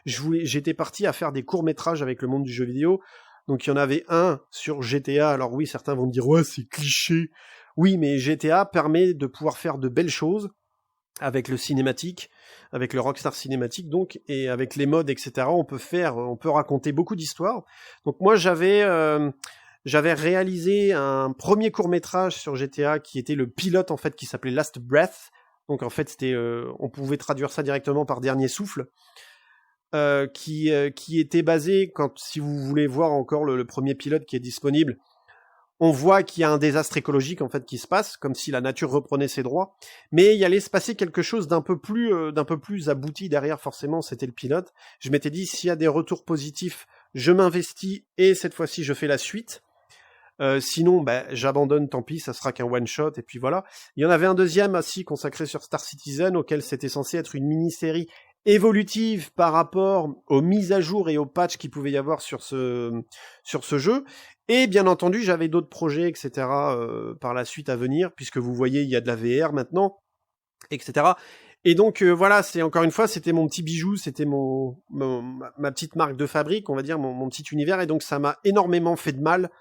j'étais parti à faire des courts-métrages avec le monde du jeu vidéo. Donc il y en avait un sur GTA. Alors oui, certains vont me dire « Ouais, c'est cliché ». Oui, mais GTA permet de pouvoir faire de belles choses avec le cinématique, avec le Rockstar cinématique donc, et avec les mods, etc. On peut raconter beaucoup d'histoires. Donc moi j'avais réalisé un premier court-métrage sur GTA qui était le pilote en fait, qui s'appelait Last Breath. Donc en fait c'était, on pouvait traduire ça directement par Dernier Souffle. Qui était basé, si vous voulez voir encore le premier pilote qui est disponible, on voit qu'il y a un désastre écologique en fait qui se passe, comme si la nature reprenait ses droits, mais il allait se passer quelque chose d'un peu plus abouti derrière. Forcément, c'était le pilote. Je m'étais dit, s'il y a des retours positifs, je m'investis et cette fois-ci je fais la suite. Sinon, j'abandonne, tant pis, ça sera qu'un one-shot, et puis voilà. Il y en avait un deuxième aussi consacré sur Star Citizen, auquel c'était censé être une mini-série évolutive par rapport aux mises à jour et aux patchs qu'il pouvait y avoir sur ce jeu. Et bien entendu, j'avais d'autres projets, etc. Par la suite à venir, puisque vous voyez, il y a de la VR maintenant, etc. Et donc voilà, c'est encore une fois, c'était mon petit bijou, c'était ma petite marque de fabrique, on va dire, mon petit univers, et donc ça m'a énormément fait de mal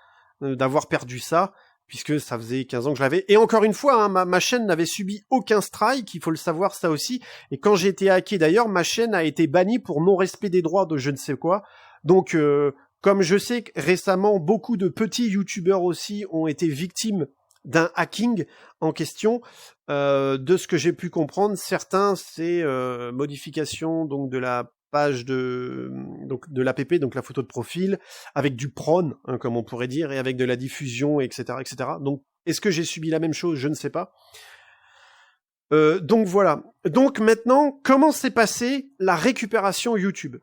d'avoir perdu ça, puisque ça faisait 15 ans que je l'avais. Et encore une fois, hein, ma chaîne n'avait subi aucun strike, il faut le savoir ça aussi. Et quand j'ai été hacké d'ailleurs, ma chaîne a été bannie pour non-respect des droits de je ne sais quoi. Donc, comme je sais que récemment, beaucoup de petits youtubeurs aussi ont été victimes d'un hacking en question, de ce que j'ai pu comprendre, certains, c'est modification donc de la page de l'app, donc la photo de profil, avec du prone, hein, comme on pourrait dire, et avec de la diffusion, etc., etc. Donc, est-ce que j'ai subi la même chose? Je ne sais pas. Donc voilà. Donc maintenant, comment s'est passée la récupération YouTube?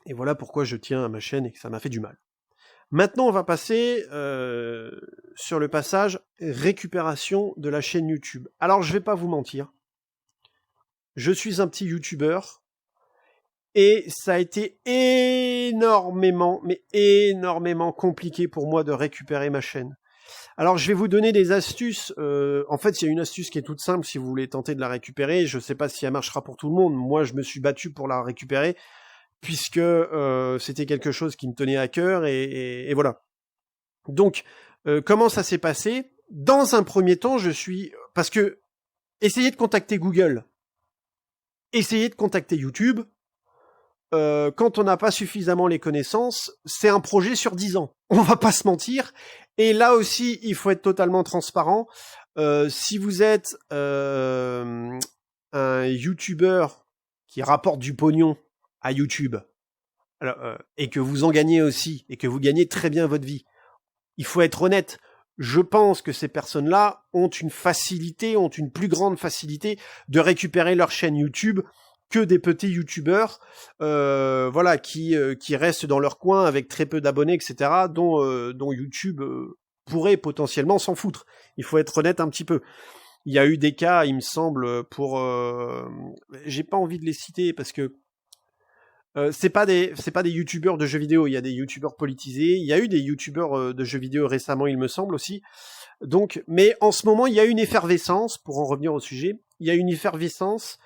Et voilà pourquoi je tiens à ma chaîne et que ça m'a fait du mal. Maintenant, on va passer sur le passage récupération de la chaîne YouTube. Alors, je vais pas vous mentir. Je suis un petit YouTubeur. Et ça a été énormément compliqué pour moi de récupérer ma chaîne. Alors je vais vous donner des astuces. En fait, il y a une astuce qui est toute simple si vous voulez tenter de la récupérer. Je ne sais pas si elle marchera pour tout le monde. Moi, je me suis battu pour la récupérer puisque c'était quelque chose qui me tenait à cœur et voilà. Donc, comment ça s'est passé? Dans un premier temps, parce que essayez de contacter Google, essayez de contacter YouTube. Quand on n'a pas suffisamment les connaissances, c'est un projet sur 10 ans. On va pas se mentir. Et là aussi, il faut être totalement transparent. Si vous êtes un YouTuber qui rapporte du pognon à YouTube, et que vous en gagnez aussi, et que vous gagnez très bien votre vie, il faut être honnête. Je pense que ces personnes-là ont une plus grande facilité de récupérer leur chaîne YouTube que des petits youtubeurs, voilà, qui restent dans leur coin avec très peu d'abonnés, etc., dont YouTube pourrait potentiellement s'en foutre. Il faut être honnête un petit peu. Il y a eu des cas, il me semble, j'ai pas envie de les citer parce que c'est pas des youtubeurs de jeux vidéo. Il y a des youtubeurs politisés. Il y a eu des youtubeurs de jeux vidéo récemment, il me semble aussi. Donc, mais en ce moment, il y a une effervescence. Pour en revenir au sujet, il y a une effervescence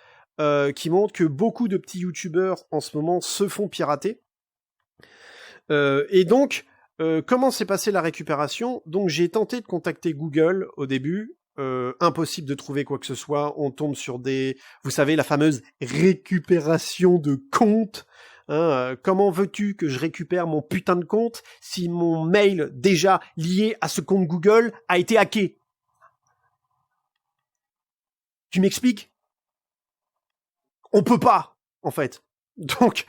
qui montre que beaucoup de petits youtubeurs en ce moment se font pirater. Et donc, comment s'est passée la récupération? Donc j'ai tenté de contacter Google au début, impossible de trouver quoi que ce soit, on tombe sur vous savez, la fameuse récupération de compte. Hein, comment veux-tu que je récupère mon putain de compte si mon mail déjà lié à ce compte Google a été hacké? Tu m'expliques? On peut pas, en fait. Donc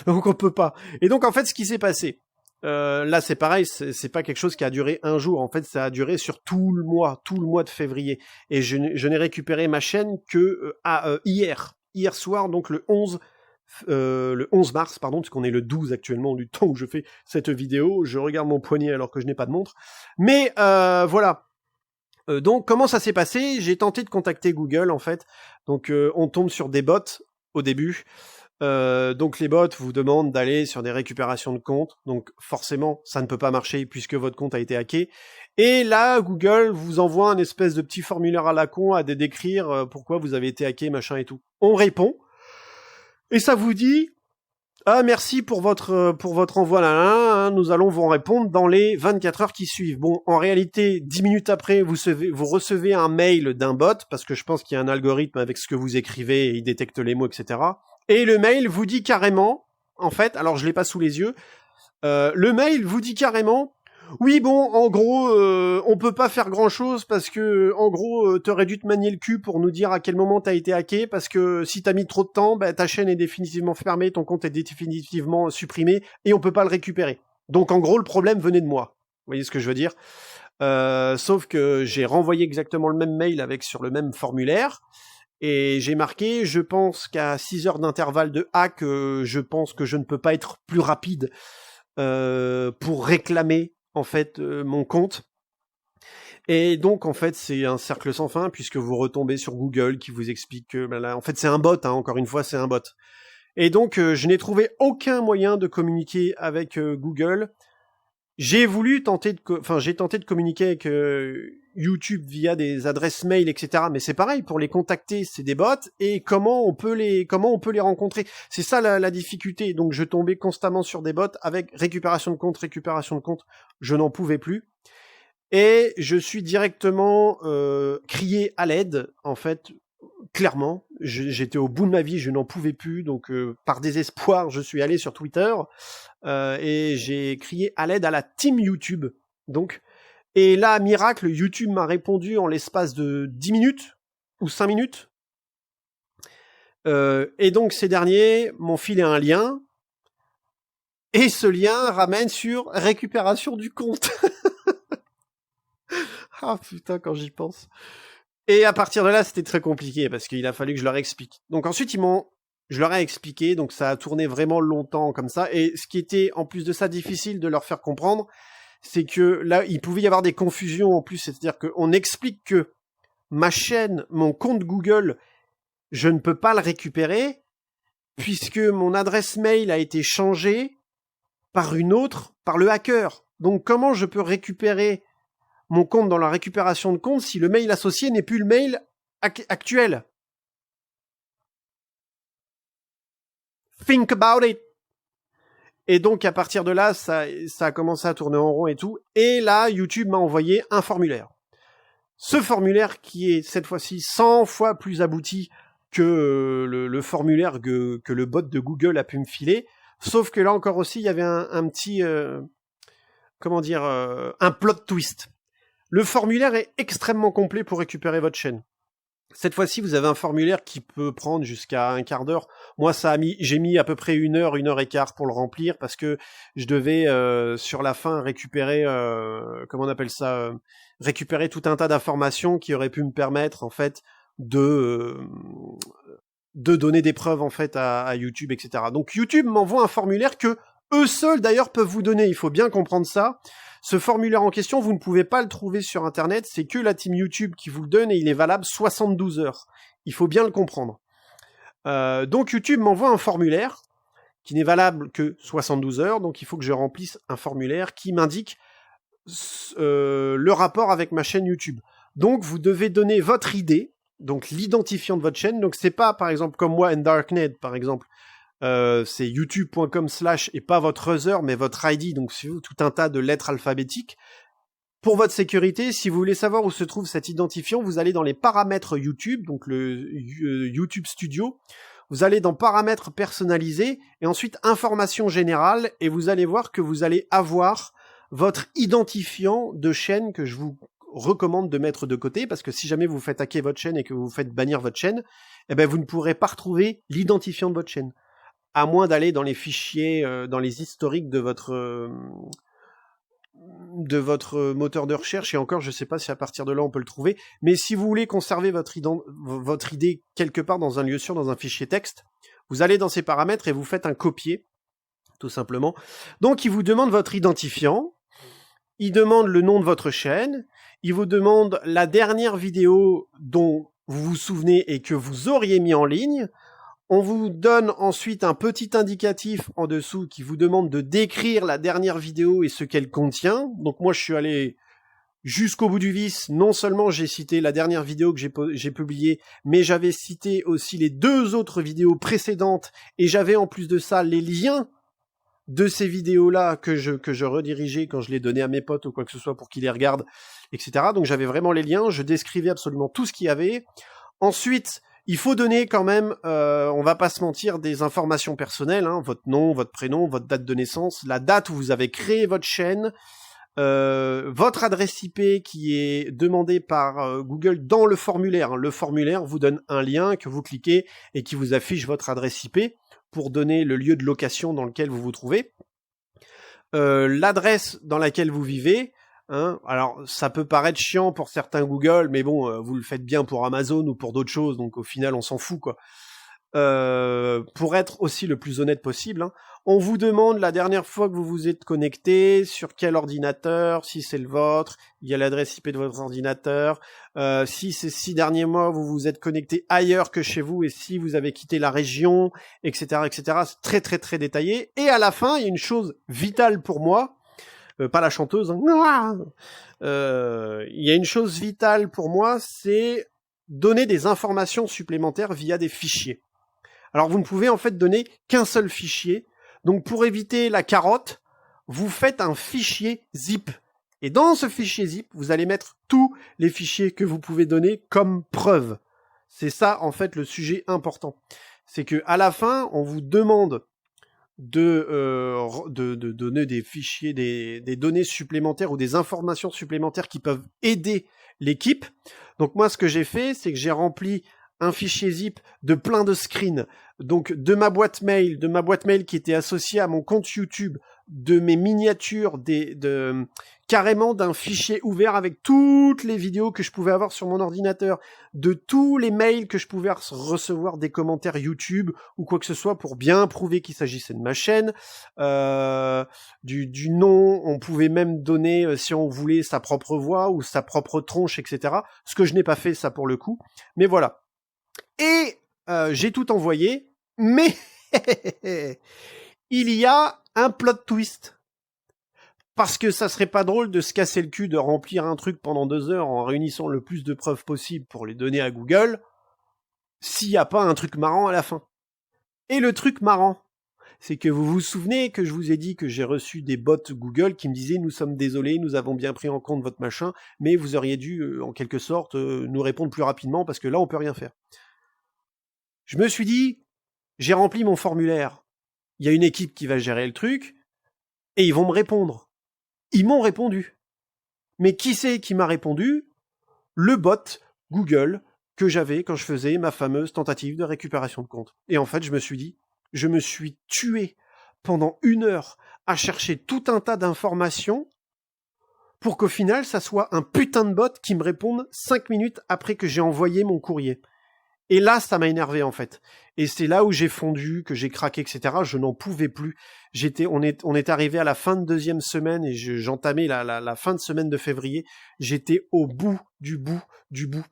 on peut pas. Et donc en fait, ce qui s'est passé, là c'est pareil, c'est pas quelque chose qui a duré un jour. En fait, ça a duré sur tout le mois de février. Et je n'ai récupéré ma chaîne que hier soir, donc le 11 mars, pardon, parce qu'on est le 12 actuellement du temps où je fais cette vidéo. Je regarde mon poignet alors que je n'ai pas de montre. Mais voilà. Donc, comment ça s'est passé? J'ai tenté de contacter Google, en fait. Donc, on tombe sur des bots au début. Donc les bots vous demandent d'aller sur des récupérations de comptes, donc forcément ça ne peut pas marcher puisque votre compte a été hacké. Et là Google vous envoie un espèce de petit formulaire à la con à décrire pourquoi vous avez été hacké, machin et tout. On répond et ça vous dit ah merci pour votre envoi là, hein, nous allons vous en répondre dans les 24 heures qui suivent. Bon, en réalité 10 minutes après vous recevez un mail d'un bot parce que je pense qu'il y a un algorithme avec ce que vous écrivez et il détecte les mots, etc. Et le mail vous dit carrément, en fait, alors je l'ai pas sous les yeux, le mail vous dit carrément, oui bon, en gros, on peut pas faire grand chose parce que, en gros, t'aurais dû te manier le cul pour nous dire à quel moment t'as été hacké, parce que si t'as mis trop de temps, bah, ta chaîne est définitivement fermée, ton compte est définitivement supprimé, et on peut pas le récupérer. Donc en gros, le problème venait de moi. Vous voyez ce que je veux dire ? Sauf que j'ai renvoyé exactement le même mail avec sur le même formulaire, et j'ai marqué, je pense qu'à 6 heures d'intervalle de hack, je pense que je ne peux pas être plus rapide pour réclamer en fait mon compte. Et donc en fait c'est un cercle sans fin puisque vous retombez sur Google qui vous explique que là, en fait c'est un bot, hein, encore une fois c'est un bot. Et donc je n'ai trouvé aucun moyen de communiquer avec Google. J'ai tenté de communiquer avec YouTube via des adresses mail, etc. Mais c'est pareil, pour les contacter, c'est des bots, et comment on peut les rencontrer? C'est ça la difficulté. Donc je tombais constamment sur des bots avec récupération de compte, je n'en pouvais plus. Et je suis directement crié à l'aide, en fait, clairement. J'étais au bout de ma vie, je n'en pouvais plus, donc par désespoir, je suis allé sur Twitter et j'ai crié à l'aide à la team YouTube. Donc, et là, miracle, YouTube m'a répondu en l'espace de 10 minutes ou 5 minutes. Et donc, ces derniers m'ont filé un lien, et ce lien ramène sur récupération du compte. Ah putain, quand j'y pense. Et à partir de là, c'était très compliqué parce qu'il a fallu que je leur explique. Donc ensuite, je leur ai expliqué, donc ça a tourné vraiment longtemps comme ça. Et ce qui était, en plus de ça, difficile de leur faire comprendre, c'est que là, il pouvait y avoir des confusions en plus. C'est-à-dire qu'on explique que ma chaîne, mon compte Google, je ne peux pas le récupérer puisque mon adresse mail a été changée par une autre, par le hacker. Donc comment je peux récupérer mon compte dans la récupération de compte si le mail associé n'est plus le mail actuel? Think about it. Et donc à partir de là, ça a commencé à tourner en rond et tout. Et là, YouTube m'a envoyé un formulaire. Ce formulaire qui est cette fois-ci 100 fois plus abouti que le formulaire que le bot de Google a pu me filer. Sauf que là encore aussi, il y avait un petit... un plot twist. Le formulaire est extrêmement complet pour récupérer votre chaîne. Cette fois-ci, vous avez un formulaire qui peut prendre jusqu'à un quart d'heure. Moi, j'ai mis à peu près 1 heure, 1 heure et quart pour le remplir parce que je devais, sur la fin, récupérer, récupérer tout un tas d'informations qui auraient pu me permettre, en fait, de donner des preuves, en fait, à YouTube, etc. Donc, YouTube m'envoie un formulaire que eux seuls, d'ailleurs, peuvent vous donner. Il faut bien comprendre ça. Ce formulaire en question, vous ne pouvez pas le trouver sur Internet, c'est que la team YouTube qui vous le donne et il est valable 72 heures. Il faut bien le comprendre. Donc YouTube m'envoie un formulaire qui n'est valable que 72 heures, donc il faut que je remplisse un formulaire qui m'indique le rapport avec ma chaîne YouTube. Donc vous devez donner votre ID, donc l'identifiant de votre chaîne. Donc c'est pas par exemple comme moi Darknet par exemple. C'est youtube.com/ et pas votre user mais votre ID, donc c'est tout un tas de lettres alphabétiques. Pour votre sécurité, si vous voulez savoir où se trouve cet identifiant, vous allez dans les paramètres YouTube, donc le YouTube Studio, vous allez dans paramètres personnalisés et ensuite information générale et vous allez voir que vous allez avoir votre identifiant de chaîne que je vous recommande de mettre de côté parce que si jamais vous faites hacker votre chaîne et que vous faites bannir votre chaîne, eh ben vous ne pourrez pas retrouver l'identifiant de votre chaîne. À moins d'aller dans les fichiers, dans les historiques de votre moteur de recherche, et encore, je sais pas si à partir de là on peut le trouver, mais si vous voulez conserver votre idée quelque part dans un lieu sûr, dans un fichier texte, vous allez dans ces paramètres et vous faites un copier, tout simplement. Donc, il vous demande votre identifiant, il demande le nom de votre chaîne, il vous demande la dernière vidéo dont vous vous souvenez et que vous auriez mis en ligne. On vous donne ensuite un petit indicatif en dessous qui vous demande de décrire la dernière vidéo et ce qu'elle contient. Donc moi, je suis allé jusqu'au bout du vice. Non seulement j'ai cité la dernière vidéo que j'ai publiée, mais j'avais cité aussi les 2 autres vidéos précédentes et j'avais en plus de ça les liens de ces vidéos-là que je redirigeais quand je les donnais à mes potes ou quoi que ce soit pour qu'ils les regardent, etc. Donc j'avais vraiment les liens, je décrivais absolument tout ce qu'il y avait. Ensuite, il faut donner quand même, on va pas se mentir, des informations personnelles, hein, votre nom, votre prénom, votre date de naissance, la date où vous avez créé votre chaîne, votre adresse IP qui est demandée par Google dans le formulaire. Le formulaire vous donne un lien que vous cliquez et qui vous affiche votre adresse IP pour donner le lieu de location dans lequel vous vous trouvez. L'adresse dans laquelle vous vivez. Hein, alors, ça peut paraître chiant pour certains Google, mais bon, vous le faites bien pour Amazon ou pour d'autres choses, donc au final, on s'en fout, quoi. Pour être aussi le plus honnête possible, hein, on vous demande la dernière fois que vous vous êtes connecté, sur quel ordinateur, si c'est le vôtre, il y a l'adresse IP de votre ordinateur, si ces 6 derniers mois vous vous êtes connecté ailleurs que chez vous et si vous avez quitté la région, etc., etc. C'est très très très détaillé. Et à la fin, il y a une chose vitale pour moi, pas la chanteuse, hein. Il y a une chose vitale pour moi, c'est donner des informations supplémentaires via des fichiers. Alors vous ne pouvez en fait donner qu'un seul fichier. Donc pour éviter la carotte, vous faites un fichier zip. Et dans ce fichier zip, vous allez mettre tous les fichiers que vous pouvez donner comme preuve. C'est ça en fait le sujet important. C'est que à la fin, on vous demande de donner des fichiers, des données supplémentaires ou des informations supplémentaires qui peuvent aider l'équipe. Donc moi, ce que j'ai fait, c'est que j'ai rempli un fichier zip de plein de screens, donc de ma boîte mail qui était associée à mon compte YouTube, de mes miniatures, carrément d'un fichier ouvert avec toutes les vidéos que je pouvais avoir sur mon ordinateur, de tous les mails que je pouvais recevoir des commentaires YouTube ou quoi que ce soit pour bien prouver qu'il s'agissait de ma chaîne, du nom, on pouvait même donner, si on voulait, sa propre voix ou sa propre tronche, etc. Ce que je n'ai pas fait, ça pour le coup. Mais voilà. Et j'ai tout envoyé, mais il y a un plot twist. Parce que ça serait pas drôle de se casser le cul de remplir un truc pendant 2 heures en réunissant le plus de preuves possible pour les donner à Google, s'il n'y a pas un truc marrant à la fin. Et le truc marrant, c'est que vous vous souvenez que je vous ai dit que j'ai reçu des bots Google qui me disaient « Nous sommes désolés, nous avons bien pris en compte votre machin, mais vous auriez dû, en quelque sorte, nous répondre plus rapidement parce que là, on peut rien faire. » Je me suis dit, j'ai rempli mon formulaire. Il y a une équipe qui va gérer le truc, et ils vont me répondre. Ils m'ont répondu. Mais qui c'est qui m'a répondu ? Le bot Google que j'avais quand je faisais ma fameuse tentative de récupération de compte. Et en fait, je me suis dit, je me suis tué pendant 1 heure à chercher tout un tas d'informations pour qu'au final, ça soit un putain de bot qui me réponde 5 minutes après que j'ai envoyé mon courrier. Et là, ça m'a énervé en fait. Et c'est là où j'ai fondu, que j'ai craqué, etc. Je n'en pouvais plus. On est arrivé à la fin de 2e semaine et j'entamais la fin de semaine de février. J'étais au bout du bout du bout.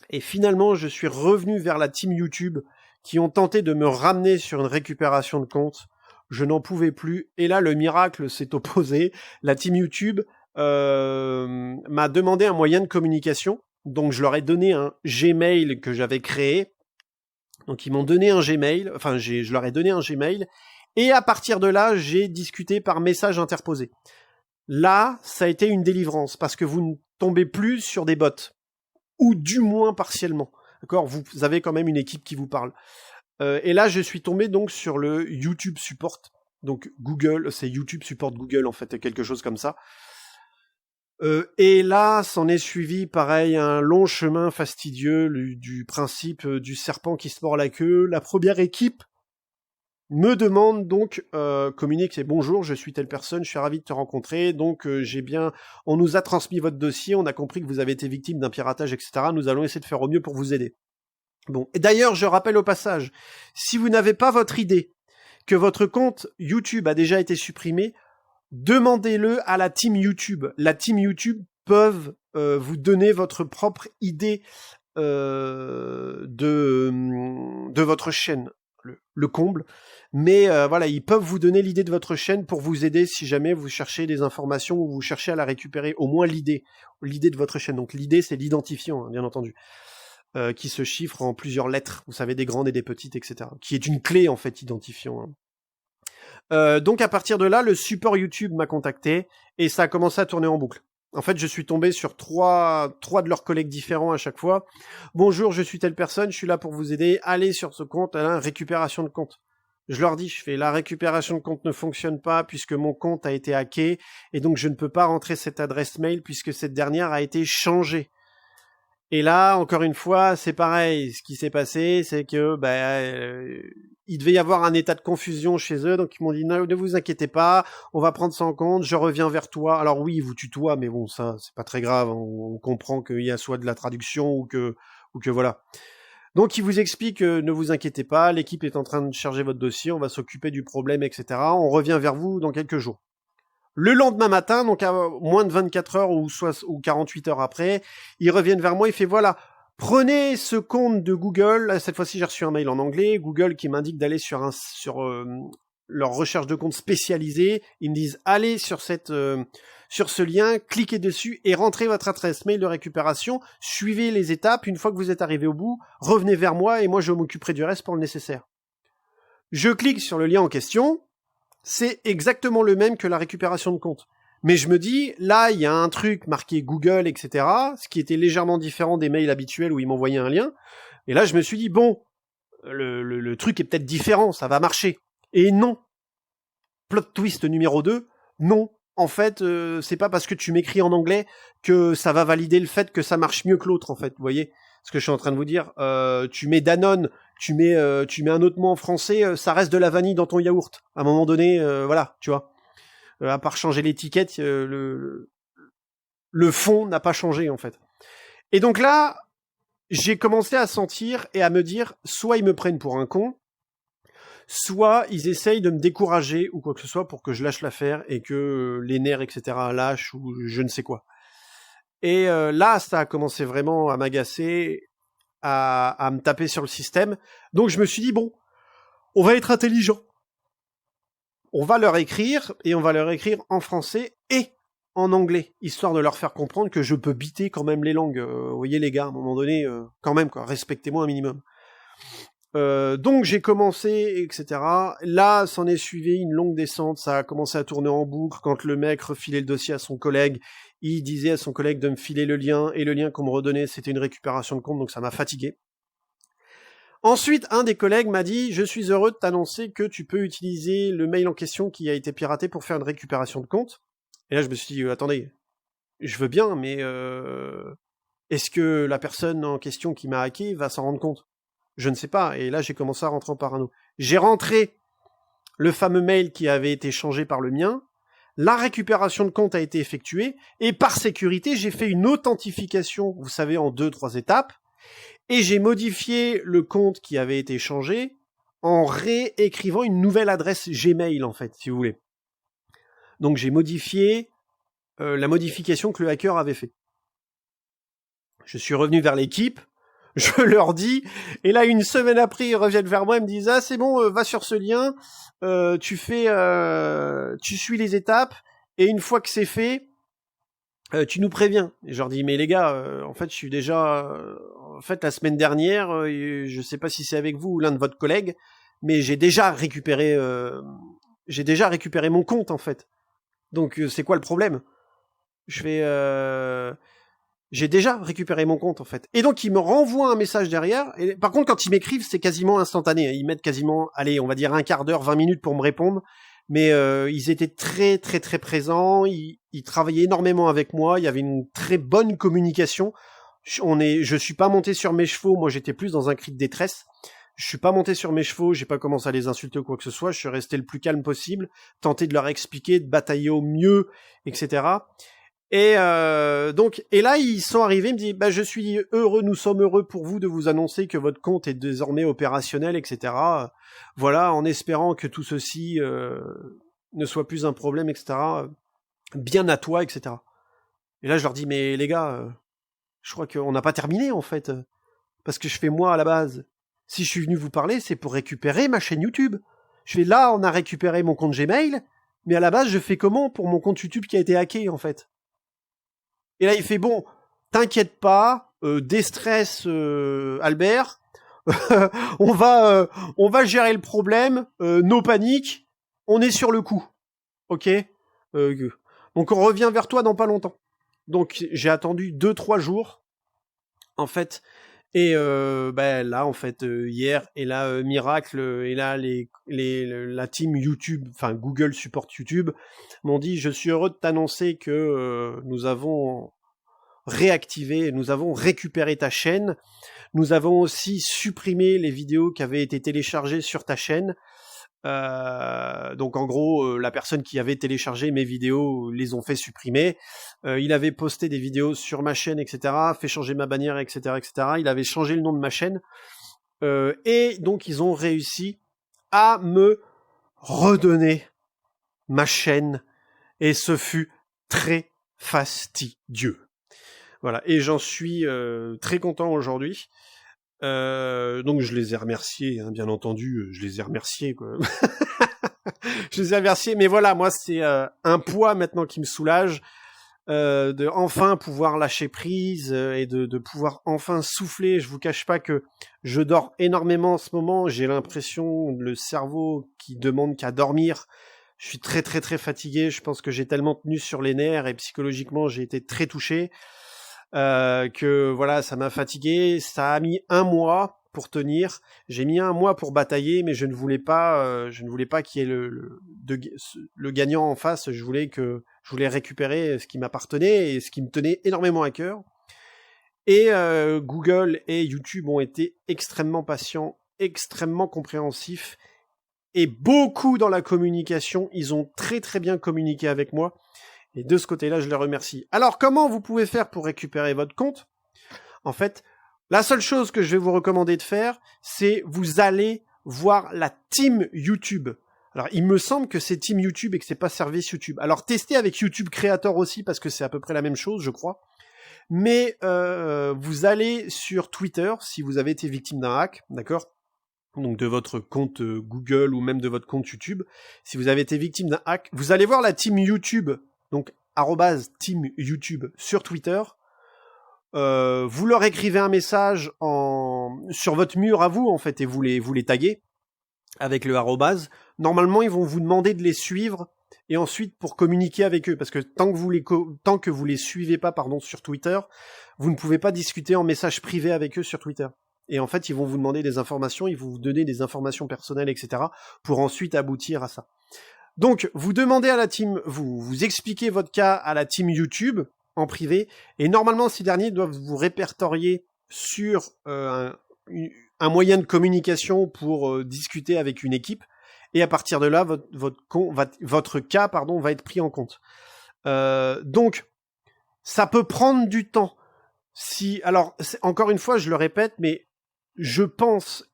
Et finalement, je suis revenu vers la team YouTube qui ont tenté de me ramener sur une récupération de compte. Je n'en pouvais plus. Et là, le miracle s'est opposé. La team YouTube m'a demandé un moyen de communication. Donc je leur ai donné un Gmail que j'avais créé. Donc ils m'ont donné un Gmail, je leur ai donné un Gmail, et à partir de là, j'ai discuté par message interposé. Là, ça a été une délivrance, parce que vous ne tombez plus sur des bots, ou du moins partiellement. D'accord ? Vous avez quand même une équipe qui vous parle. Et là, je suis tombé donc sur le YouTube Support. Donc Google, c'est YouTube Support Google en fait, quelque chose comme ça. Et là, s'en est suivi, pareil, un long chemin fastidieux du principe du serpent qui se mord la queue. La première équipe me demande donc, communique, c'est « Bonjour, je suis telle personne, je suis ravi de te rencontrer, donc on nous a transmis votre dossier, on a compris que vous avez été victime d'un piratage, etc. Nous allons essayer de faire au mieux pour vous aider. » Bon, et d'ailleurs, je rappelle au passage, si vous n'avez pas votre idée, que votre compte YouTube a déjà été supprimé, demandez-le à la team YouTube. La team YouTube peuvent vous donner votre propre idée de votre chaîne, le comble. Mais voilà, ils peuvent vous donner l'idée de votre chaîne pour vous aider si jamais vous cherchez des informations ou vous cherchez à la récupérer, au moins l'idée de votre chaîne. Donc l'idée, c'est l'identifiant, hein, bien entendu, qui se chiffre en plusieurs lettres, vous savez, des grandes et des petites, etc. Qui est une clé, en fait, identifiant. Hein. Donc à partir de là, le support YouTube m'a contacté et ça a commencé à tourner en boucle. En fait, je suis tombé sur trois de leurs collègues différents à chaque fois. Bonjour, je suis telle personne, je suis là pour vous aider. Allez sur ce compte, récupération de compte. Je leur dis, la récupération de compte ne fonctionne pas puisque mon compte a été hacké et donc je ne peux pas rentrer cette adresse mail puisque cette dernière a été changée. Et là, encore une fois, c'est pareil. Ce qui s'est passé, c'est que il devait y avoir un état de confusion chez eux, donc ils m'ont dit ne vous inquiétez pas, on va prendre ça en compte, je reviens vers toi. Alors oui, ils vous tutoient, mais bon, ça, c'est pas très grave. On comprend qu'il y a soit de la traduction ou que voilà. Donc il vous explique ne vous inquiétez pas, l'équipe est en train de charger votre dossier, on va s'occuper du problème, etc. On revient vers vous dans quelques jours. Le lendemain matin, donc à moins de 24 heures ou 48 heures après, ils reviennent vers moi, il fait voilà, prenez ce compte de Google, cette fois-ci j'ai reçu un mail en anglais, Google qui m'indique d'aller sur leur recherche de compte spécialisée, ils me disent allez sur ce lien, cliquez dessus et rentrez votre adresse mail de récupération, suivez les étapes, une fois que vous êtes arrivé au bout, revenez vers moi et moi je m'occuperai du reste pour le nécessaire. Je clique sur le lien en question, c'est exactement le même que la récupération de compte. Mais je me dis, là, il y a un truc marqué Google, etc., ce qui était légèrement différent des mails habituels où ils m'envoyaient un lien. Et là, je me suis dit, bon, le truc est peut-être différent, ça va marcher. Et non. Plot twist numéro 2, non. En fait, c'est pas parce que tu m'écris en anglais que ça va valider le fait que ça marche mieux que l'autre, en fait, vous voyez ce que je suis en train de vous dire. Tu mets Danone, tu mets un autre mot en français, ça reste de la vanille dans ton yaourt. À un moment donné, voilà, tu vois. À part changer l'étiquette, le fond n'a pas changé, en fait. Et donc là, j'ai commencé à sentir et à me dire, soit ils me prennent pour un con, soit ils essayent de me décourager ou quoi que ce soit pour que je lâche l'affaire et que les nerfs, etc. lâchent ou je ne sais quoi. Et là, ça a commencé vraiment à m'agacer, à me taper sur le système. Donc je me suis dit, bon, on va être intelligent. On va leur écrire, et on va leur écrire en français et en anglais, histoire de leur faire comprendre que je peux biter quand même les langues. Vous voyez les gars, à un moment donné, quand même, quoi, respectez-moi un minimum. Donc j'ai commencé, etc. Là, s'en est suivi une longue descente, ça a commencé à tourner en boucle quand le mec refilait le dossier à son collègue, il disait à son collègue de me filer le lien, et le lien qu'on me redonnait, c'était une récupération de compte, donc ça m'a fatigué. Ensuite, un des collègues m'a dit « Je suis heureux de t'annoncer que tu peux utiliser le mail en question qui a été piraté pour faire une récupération de compte. » Et là, je me suis dit « Attendez, je veux bien, mais est-ce que la personne en question qui m'a hacké va s'en rendre compte ? Je ne sais pas. » Et là, j'ai commencé à rentrer en parano. J'ai rentré le fameux mail qui avait été changé par le mien, la récupération de compte a été effectuée, et par sécurité, j'ai fait une authentification, vous savez, en 2-3 étapes, et j'ai modifié le compte qui avait été changé en réécrivant une nouvelle adresse Gmail, en fait, si vous voulez. Donc j'ai modifié la modification que le hacker avait fait. Je suis revenu vers l'équipe, je leur dis, et là, une semaine après, ils reviennent vers moi et me disent « Ah, c'est bon, va sur ce lien, tu suis les étapes, et une fois que c'est fait, tu nous préviens. » Et je leur dis « Mais les gars, en fait, je suis déjà... en fait, la semaine dernière, je sais pas si c'est avec vous ou l'un de votre collègue, mais j'ai déjà récupéré mon compte, en fait. Donc, c'est quoi le problème ? » Je fais... j'ai déjà récupéré mon compte, en fait. Et donc, ils me renvoient un message derrière. Et, par contre, quand ils m'écrivent, c'est quasiment instantané. Ils mettent quasiment, allez, on va dire un quart d'heure, 20 minutes pour me répondre. Mais ils étaient très, très, très présents. Ils travaillaient énormément avec moi. Il y avait une très bonne communication. Je suis pas monté sur mes chevaux. Moi, j'étais plus dans un cri de détresse. Je suis pas monté sur mes chevaux. J'ai pas commencé à les insulter ou quoi que ce soit. Je suis resté le plus calme possible. Tenté de leur expliquer, de batailler au mieux, etc. Et donc, et là, ils sont arrivés, ils me disent, je suis heureux, nous sommes heureux pour vous de vous annoncer que votre compte est désormais opérationnel, etc. Voilà, en espérant que tout ceci ne soit plus un problème, etc. Bien à toi, etc. Et là, je leur dis, mais les gars, je crois qu'on n'a pas terminé, en fait. Parce que je fais moi à la base. Si je suis venu vous parler, c'est pour récupérer ma chaîne YouTube. Je fais là, on a récupéré mon compte Gmail, mais à la base, je fais comment pour mon compte YouTube qui a été hacké, en fait? Et là, il fait bon, t'inquiète pas, déstresse Albert, on va gérer le problème, no panique, on est sur le coup, ok? Donc on revient vers toi dans pas longtemps. Donc j'ai attendu 2-3 jours, en fait, et là, en fait, hier, et là, miracle, et là, la team YouTube, enfin Google Support YouTube, m'ont dit, je suis heureux de t'annoncer que nous avons réactivé, nous avons récupéré ta chaîne, nous avons aussi supprimé les vidéos qui avaient été téléchargées sur ta chaîne. Donc en gros, la personne qui avait téléchargé mes vidéos les ont fait supprimer. Il avait posté des vidéos sur ma chaîne, etc., fait changer ma bannière, etc., etc. Il avait changé le nom de ma chaîne. Et donc ils ont réussi à me redonner ma chaîne. Et ce fut très fastidieux. Voilà, et j'en suis très content aujourd'hui. Donc je les ai remerciés, hein, bien entendu, je les ai remerciés, quoi. Je les ai remerciés, mais voilà, moi c'est un poids maintenant qui me soulage, de enfin pouvoir lâcher prise et de pouvoir enfin souffler. Je vous cache pas que je dors énormément en ce moment, j'ai l'impression, le cerveau qui demande qu'à dormir. Je suis très très très fatigué, je pense que j'ai tellement tenu sur les nerfs et psychologiquement j'ai été très touché. Que voilà, ça m'a fatigué, ça a mis 1 mois pour tenir, j'ai mis 1 mois pour batailler, mais je ne voulais pas qu'il y ait le gagnant en face, je voulais récupérer ce qui m'appartenait et ce qui me tenait énormément à cœur. Et Google et YouTube ont été extrêmement patients, extrêmement compréhensifs, et beaucoup dans la communication, ils ont très très bien communiqué avec moi. Et de ce côté-là, je les remercie. Alors, comment vous pouvez faire pour récupérer votre compte? En fait, la seule chose que je vais vous recommander de faire, c'est vous allez voir la team YouTube. Alors, il me semble que c'est team YouTube et que c'est pas service YouTube. Alors, testez avec YouTube Creator aussi, parce que c'est à peu près la même chose, je crois. Mais vous allez sur Twitter, si vous avez été victime d'un hack, d'accord? Donc de votre compte Google ou même de votre compte YouTube. Si vous avez été victime d'un hack, vous allez voir la team YouTube, donc @team YouTube sur Twitter. Vous leur écrivez un message sur votre mur à vous, en fait, et vous les taguez avec le @. Normalement, ils vont vous demander de les suivre et ensuite pour communiquer avec eux, parce que tant que vous les suivez pas, sur Twitter, vous ne pouvez pas discuter en message privé avec eux sur Twitter. Et en fait, ils vont vous demander des informations, ils vont vous donner des informations personnelles, etc., pour ensuite aboutir à ça. Donc, vous demandez à la team, vous expliquez votre cas à la team YouTube en privé, et normalement, ces derniers doivent vous répertorier sur un moyen de communication pour discuter avec une équipe, et à partir de là, votre cas va être pris en compte. Donc, ça peut prendre du temps. Alors, encore une fois, je le répète, mais je pense,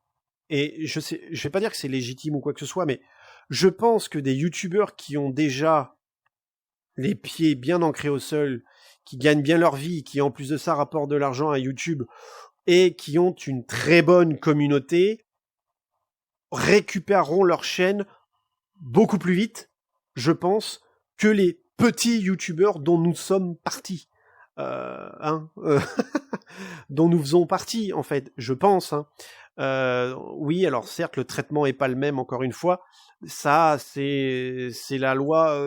et je vais pas dire que c'est légitime ou quoi que ce soit, mais je pense que des youtubeurs qui ont déjà les pieds bien ancrés au sol, qui gagnent bien leur vie, qui en plus de ça rapportent de l'argent à YouTube, et qui ont une très bonne communauté, récupéreront leur chaîne beaucoup plus vite, je pense, que les petits youtubeurs dont nous sommes partis. Dont nous faisons partie, en fait, je pense. Oui, alors certes, le traitement est pas le même, encore une fois. Ça, c'est la loi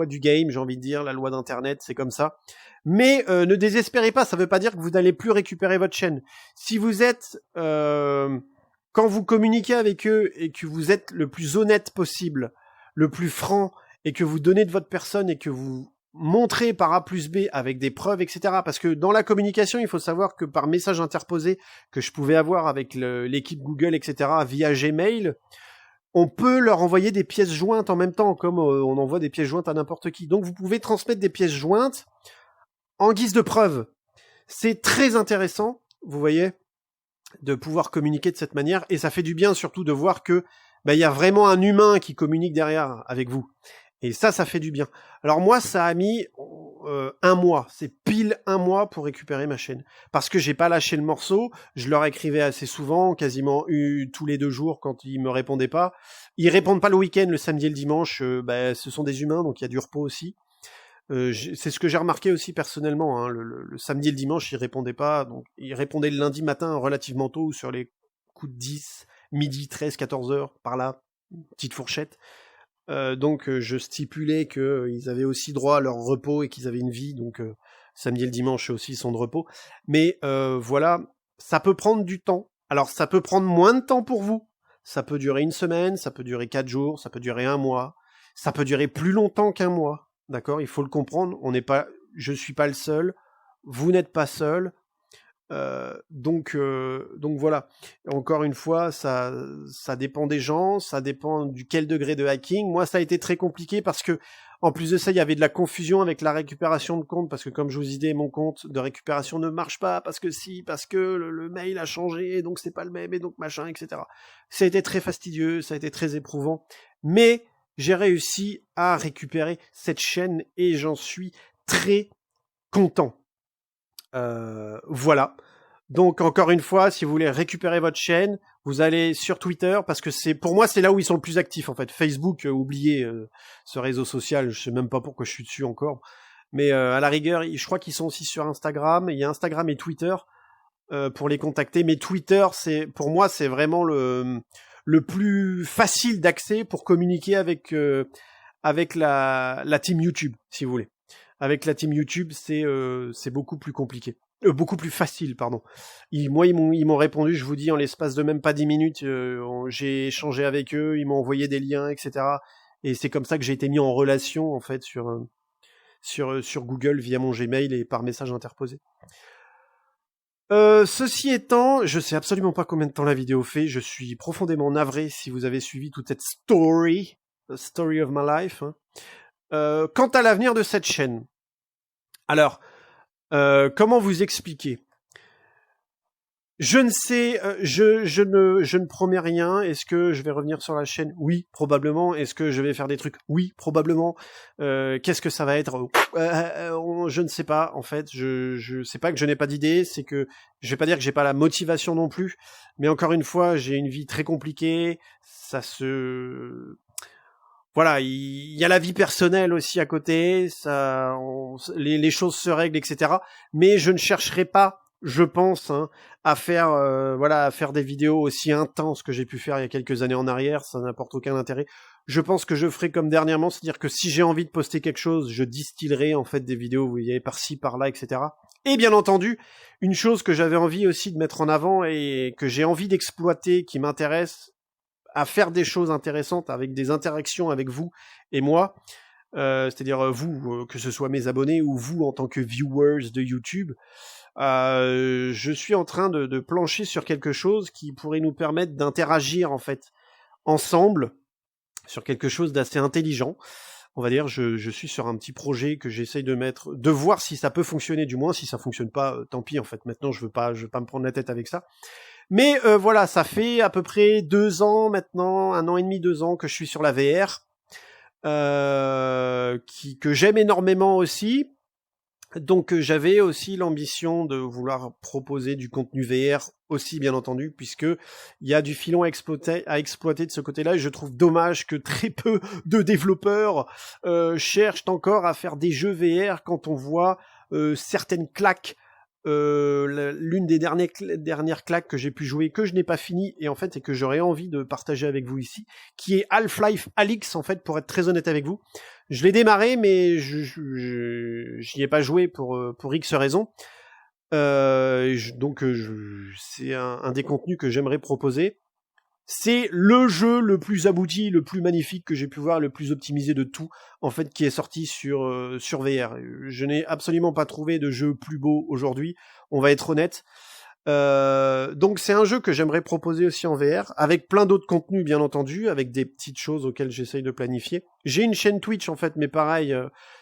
du game, j'ai envie de dire, la loi d'Internet, c'est comme ça. Mais ne désespérez pas, ça veut pas dire que vous n'allez plus récupérer votre chaîne. Si vous êtes, quand vous communiquez avec eux et que vous êtes le plus honnête possible, le plus franc, et que vous donnez de votre personne et que vous montrez par A plus B avec des preuves, etc. Parce que dans la communication, il faut savoir que par message interposé que je pouvais avoir avec l'équipe Google, etc., via Gmail, on peut leur envoyer des pièces jointes en même temps, comme on envoie des pièces jointes à n'importe qui. Donc vous pouvez transmettre des pièces jointes en guise de preuve. C'est très intéressant, vous voyez, de pouvoir communiquer de cette manière, et ça fait du bien surtout de voir que y a vraiment un humain qui communique derrière avec vous. Et ça fait du bien. Alors moi, ça a mis, un mois. C'est pile un mois pour récupérer ma chaîne. Parce que j'ai pas lâché le morceau. Je leur écrivais assez souvent, quasiment tous les 2 jours quand ils me répondaient pas. Ils répondent pas le week-end, le samedi et le dimanche. Ce sont des humains, donc il y a du repos aussi. C'est ce que j'ai remarqué aussi personnellement. Hein. Le samedi et le dimanche, ils répondaient pas. Donc ils répondaient le lundi matin relativement tôt, sur les coups de 10, midi, 13, 14 heures, par là, petite fourchette. Donc je stipulais qu'ils avaient aussi droit à leur repos et qu'ils avaient une vie, donc samedi et le dimanche aussi ils sont de repos. Mais voilà, ça peut prendre du temps. Alors ça peut prendre moins de temps pour vous. Ça peut durer 1 semaine, ça peut durer 4 jours, ça peut durer 1 mois, ça peut durer plus longtemps qu'1 mois. D'accord, il faut le comprendre. Je suis pas le seul. Vous n'êtes pas seul. Donc voilà. Encore une fois, ça dépend des gens, ça dépend du quel degré de hacking. Moi, ça a été très compliqué parce que, en plus de ça, il y avait de la confusion avec la récupération de compte, parce que comme je vous disais, mon compte de récupération ne marche pas, parce que le mail a changé, donc c'est pas le même, et donc machin, etc. Ça a été très fastidieux, ça a été très éprouvant, mais j'ai réussi à récupérer cette chaîne et j'en suis très content. Voilà. Donc encore une fois, si vous voulez récupérer votre chaîne, vous allez sur Twitter, parce que pour moi c'est là où ils sont le plus actifs en fait. Facebook, oubliez ce réseau social, je sais même pas pourquoi je suis dessus encore. Mais à la rigueur, je crois qu'ils sont aussi sur Instagram. Il y a Instagram et Twitter pour les contacter. Mais Twitter, pour moi c'est vraiment le plus facile d'accès pour communiquer avec la team YouTube, si vous voulez. Avec la team YouTube, c'est beaucoup plus compliqué. Beaucoup plus facile, pardon. Ils m'ont répondu, je vous dis, en l'espace de même pas 10 minutes, j'ai échangé avec eux, ils m'ont envoyé des liens, etc. Et c'est comme ça que j'ai été mis en relation, en fait, sur Google via mon Gmail et par message interposé. Ceci étant, je sais absolument pas combien de temps la vidéo fait, je suis profondément navré si vous avez suivi toute cette story, the story of my life. Hein. Quant à l'avenir de cette chaîne, alors, comment vous expliquer ? Je ne sais, je ne promets rien. Est-ce que je vais revenir sur la chaîne ? Oui, probablement. Est-ce que je vais faire des trucs ? Oui, probablement. Qu'est-ce que ça va être ? Je ne sais pas. En fait, je sais pas que je n'ai pas d'idée. C'est que je vais pas dire que j'ai pas la motivation non plus. Mais encore une fois, j'ai une vie très compliquée. Voilà, il y a la vie personnelle aussi à côté, les choses se règlent, etc. Mais je ne chercherai pas, je pense, hein, à faire des vidéos aussi intenses que j'ai pu faire il y a quelques années en arrière. Ça n'apporte aucun intérêt. Je pense que je ferai comme dernièrement, c'est-à-dire que si j'ai envie de poster quelque chose, je distillerai en fait des vidéos, vous voyez, par-ci, par-là, etc. Et bien entendu, une chose que j'avais envie aussi de mettre en avant et que j'ai envie d'exploiter, qui m'intéresse, à faire des choses intéressantes avec des interactions avec vous et moi, c'est-à-dire vous, que ce soit mes abonnés ou vous en tant que viewers de YouTube, je suis en train de plancher sur quelque chose qui pourrait nous permettre d'interagir en fait ensemble sur quelque chose d'assez intelligent. On va dire, je suis sur un petit projet que j'essaye de voir si ça peut fonctionner, du moins si ça fonctionne pas, tant pis en fait. Maintenant, je veux pas me prendre la tête avec ça. Mais voilà, ça fait à peu près 2 ans maintenant, 1 an et demi, 2 ans que je suis sur la VR, que j'aime énormément aussi. Donc j'avais aussi l'ambition de vouloir proposer du contenu VR aussi, bien entendu, puisque il y a du filon à exploiter de ce côté-là, et je trouve dommage que très peu de développeurs cherchent encore à faire des jeux VR quand on voit certaines claques. L'une des dernières claques que j'ai pu jouer, que je n'ai pas fini, et en fait, et que j'aurais envie de partager avec vous ici, qui est Half-Life Alyx, en fait, pour être très honnête avec vous. Je l'ai démarré, mais j'y ai pas joué pour X raisons. Donc, c'est un des contenus que j'aimerais proposer. C'est le jeu le plus abouti, le plus magnifique que j'ai pu voir, le plus optimisé de tout, en fait, qui est sorti sur VR. Je n'ai absolument pas trouvé de jeu plus beau aujourd'hui, on va être honnête. Donc c'est un jeu que j'aimerais proposer aussi en VR, avec plein d'autres contenus bien entendu, avec des petites choses auxquelles j'essaye de planifier. J'ai une chaîne Twitch en fait, mais pareil,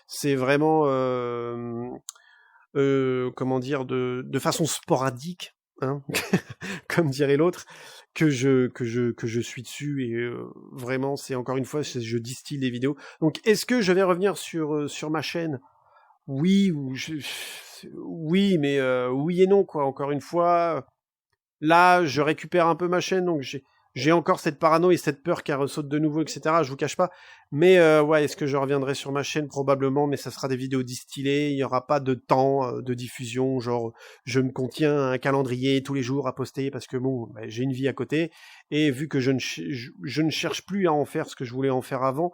c'est vraiment, comment dire, de façon sporadique, hein, comme dirait l'autre, que je suis dessus, et vraiment c'est encore une fois, je distille des vidéos. Donc est-ce que je vais revenir sur ma chaîne ? oui, oui, mais oui et non, quoi. Encore une fois, là, je récupère un peu ma chaîne, donc j'ai encore cette parano et cette peur qu'elle ressaute de nouveau, etc. Je vous cache pas. Mais ouais, est-ce que je reviendrai sur ma chaîne? Probablement, mais ça sera des vidéos distillées. Il y aura pas de temps de diffusion, genre je me contiens un calendrier tous les jours à poster parce que bon, bah, j'ai une vie à côté. Et vu que je ne cherche plus à en faire ce que je voulais en faire avant,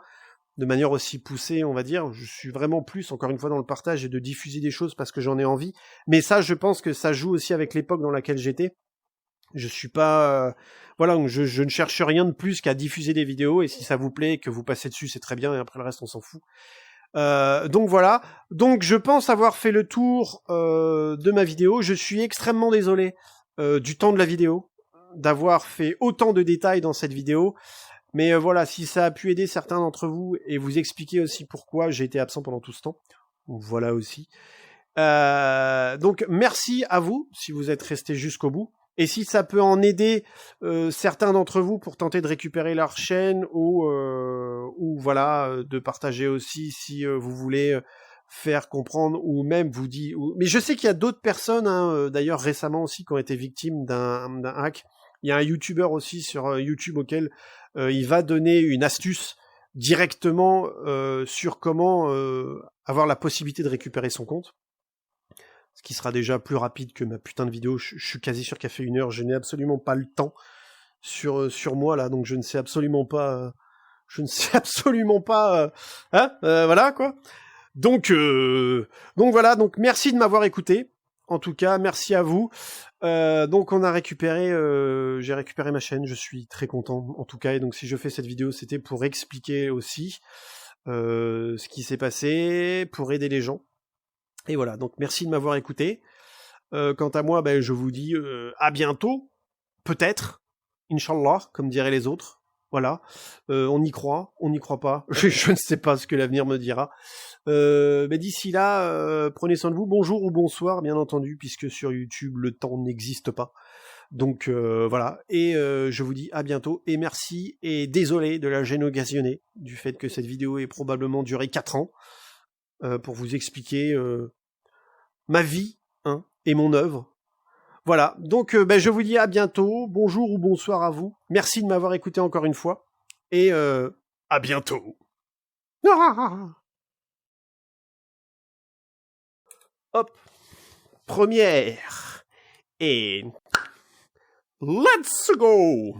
de manière aussi poussée, on va dire, je suis vraiment plus, encore une fois, dans le partage et de diffuser des choses parce que j'en ai envie. Mais ça, je pense que ça joue aussi avec l'époque dans laquelle j'étais. Je suis pas, voilà, donc je ne cherche rien de plus qu'à diffuser des vidéos et si ça vous plaît, que vous passez dessus, c'est très bien et après le reste, on s'en fout. Donc voilà. Donc je pense avoir fait le tour de ma vidéo. Je suis extrêmement désolé du temps de la vidéo, d'avoir fait autant de détails dans cette vidéo. Mais voilà, si ça a pu aider certains d'entre vous et vous expliquer aussi pourquoi j'ai été absent pendant tout ce temps. Voilà aussi. Donc merci à vous si vous êtes restés jusqu'au bout. Et si ça peut en aider certains d'entre vous pour tenter de récupérer leur chaîne ou voilà, de partager aussi si vous voulez faire comprendre ou même vous dire... Mais je sais qu'il y a d'autres personnes, hein, d'ailleurs récemment aussi, qui ont été victimes d'un hack. Il y a un YouTuber aussi sur YouTube auquel il va donner une astuce directement sur comment avoir la possibilité de récupérer son compte. Ce qui sera déjà plus rapide que ma putain de vidéo. Je suis quasi sûr qu'elle fait 1 heure. Je n'ai absolument pas le temps sur moi là, donc je ne sais absolument pas. Je ne sais absolument pas. Voilà quoi. Donc voilà. Donc merci de m'avoir écouté. En tout cas, merci à vous. Donc on a récupéré. J'ai récupéré ma chaîne. Je suis très content en tout cas. Et donc si je fais cette vidéo, c'était pour expliquer aussi ce qui s'est passé, pour aider les gens. Et voilà, donc merci de m'avoir écouté. Quant à moi, ben, je vous dis à bientôt, peut-être, Inch'Allah, comme diraient les autres. Voilà, on y croit, on n'y croit pas, je ne sais pas ce que l'avenir me dira. Mais d'ici là, prenez soin de vous, bonjour ou bonsoir, bien entendu, puisque sur YouTube, le temps n'existe pas. Donc voilà, et je vous dis à bientôt, et merci, et désolé de la gêne occasionnée, du fait que cette vidéo ait probablement duré 4 ans, pour vous expliquer ma vie, hein, et mon œuvre. Voilà, donc ben, je vous dis à bientôt, bonjour ou bonsoir à vous, merci de m'avoir écouté encore une fois, et à bientôt. Hop, première, et let's go.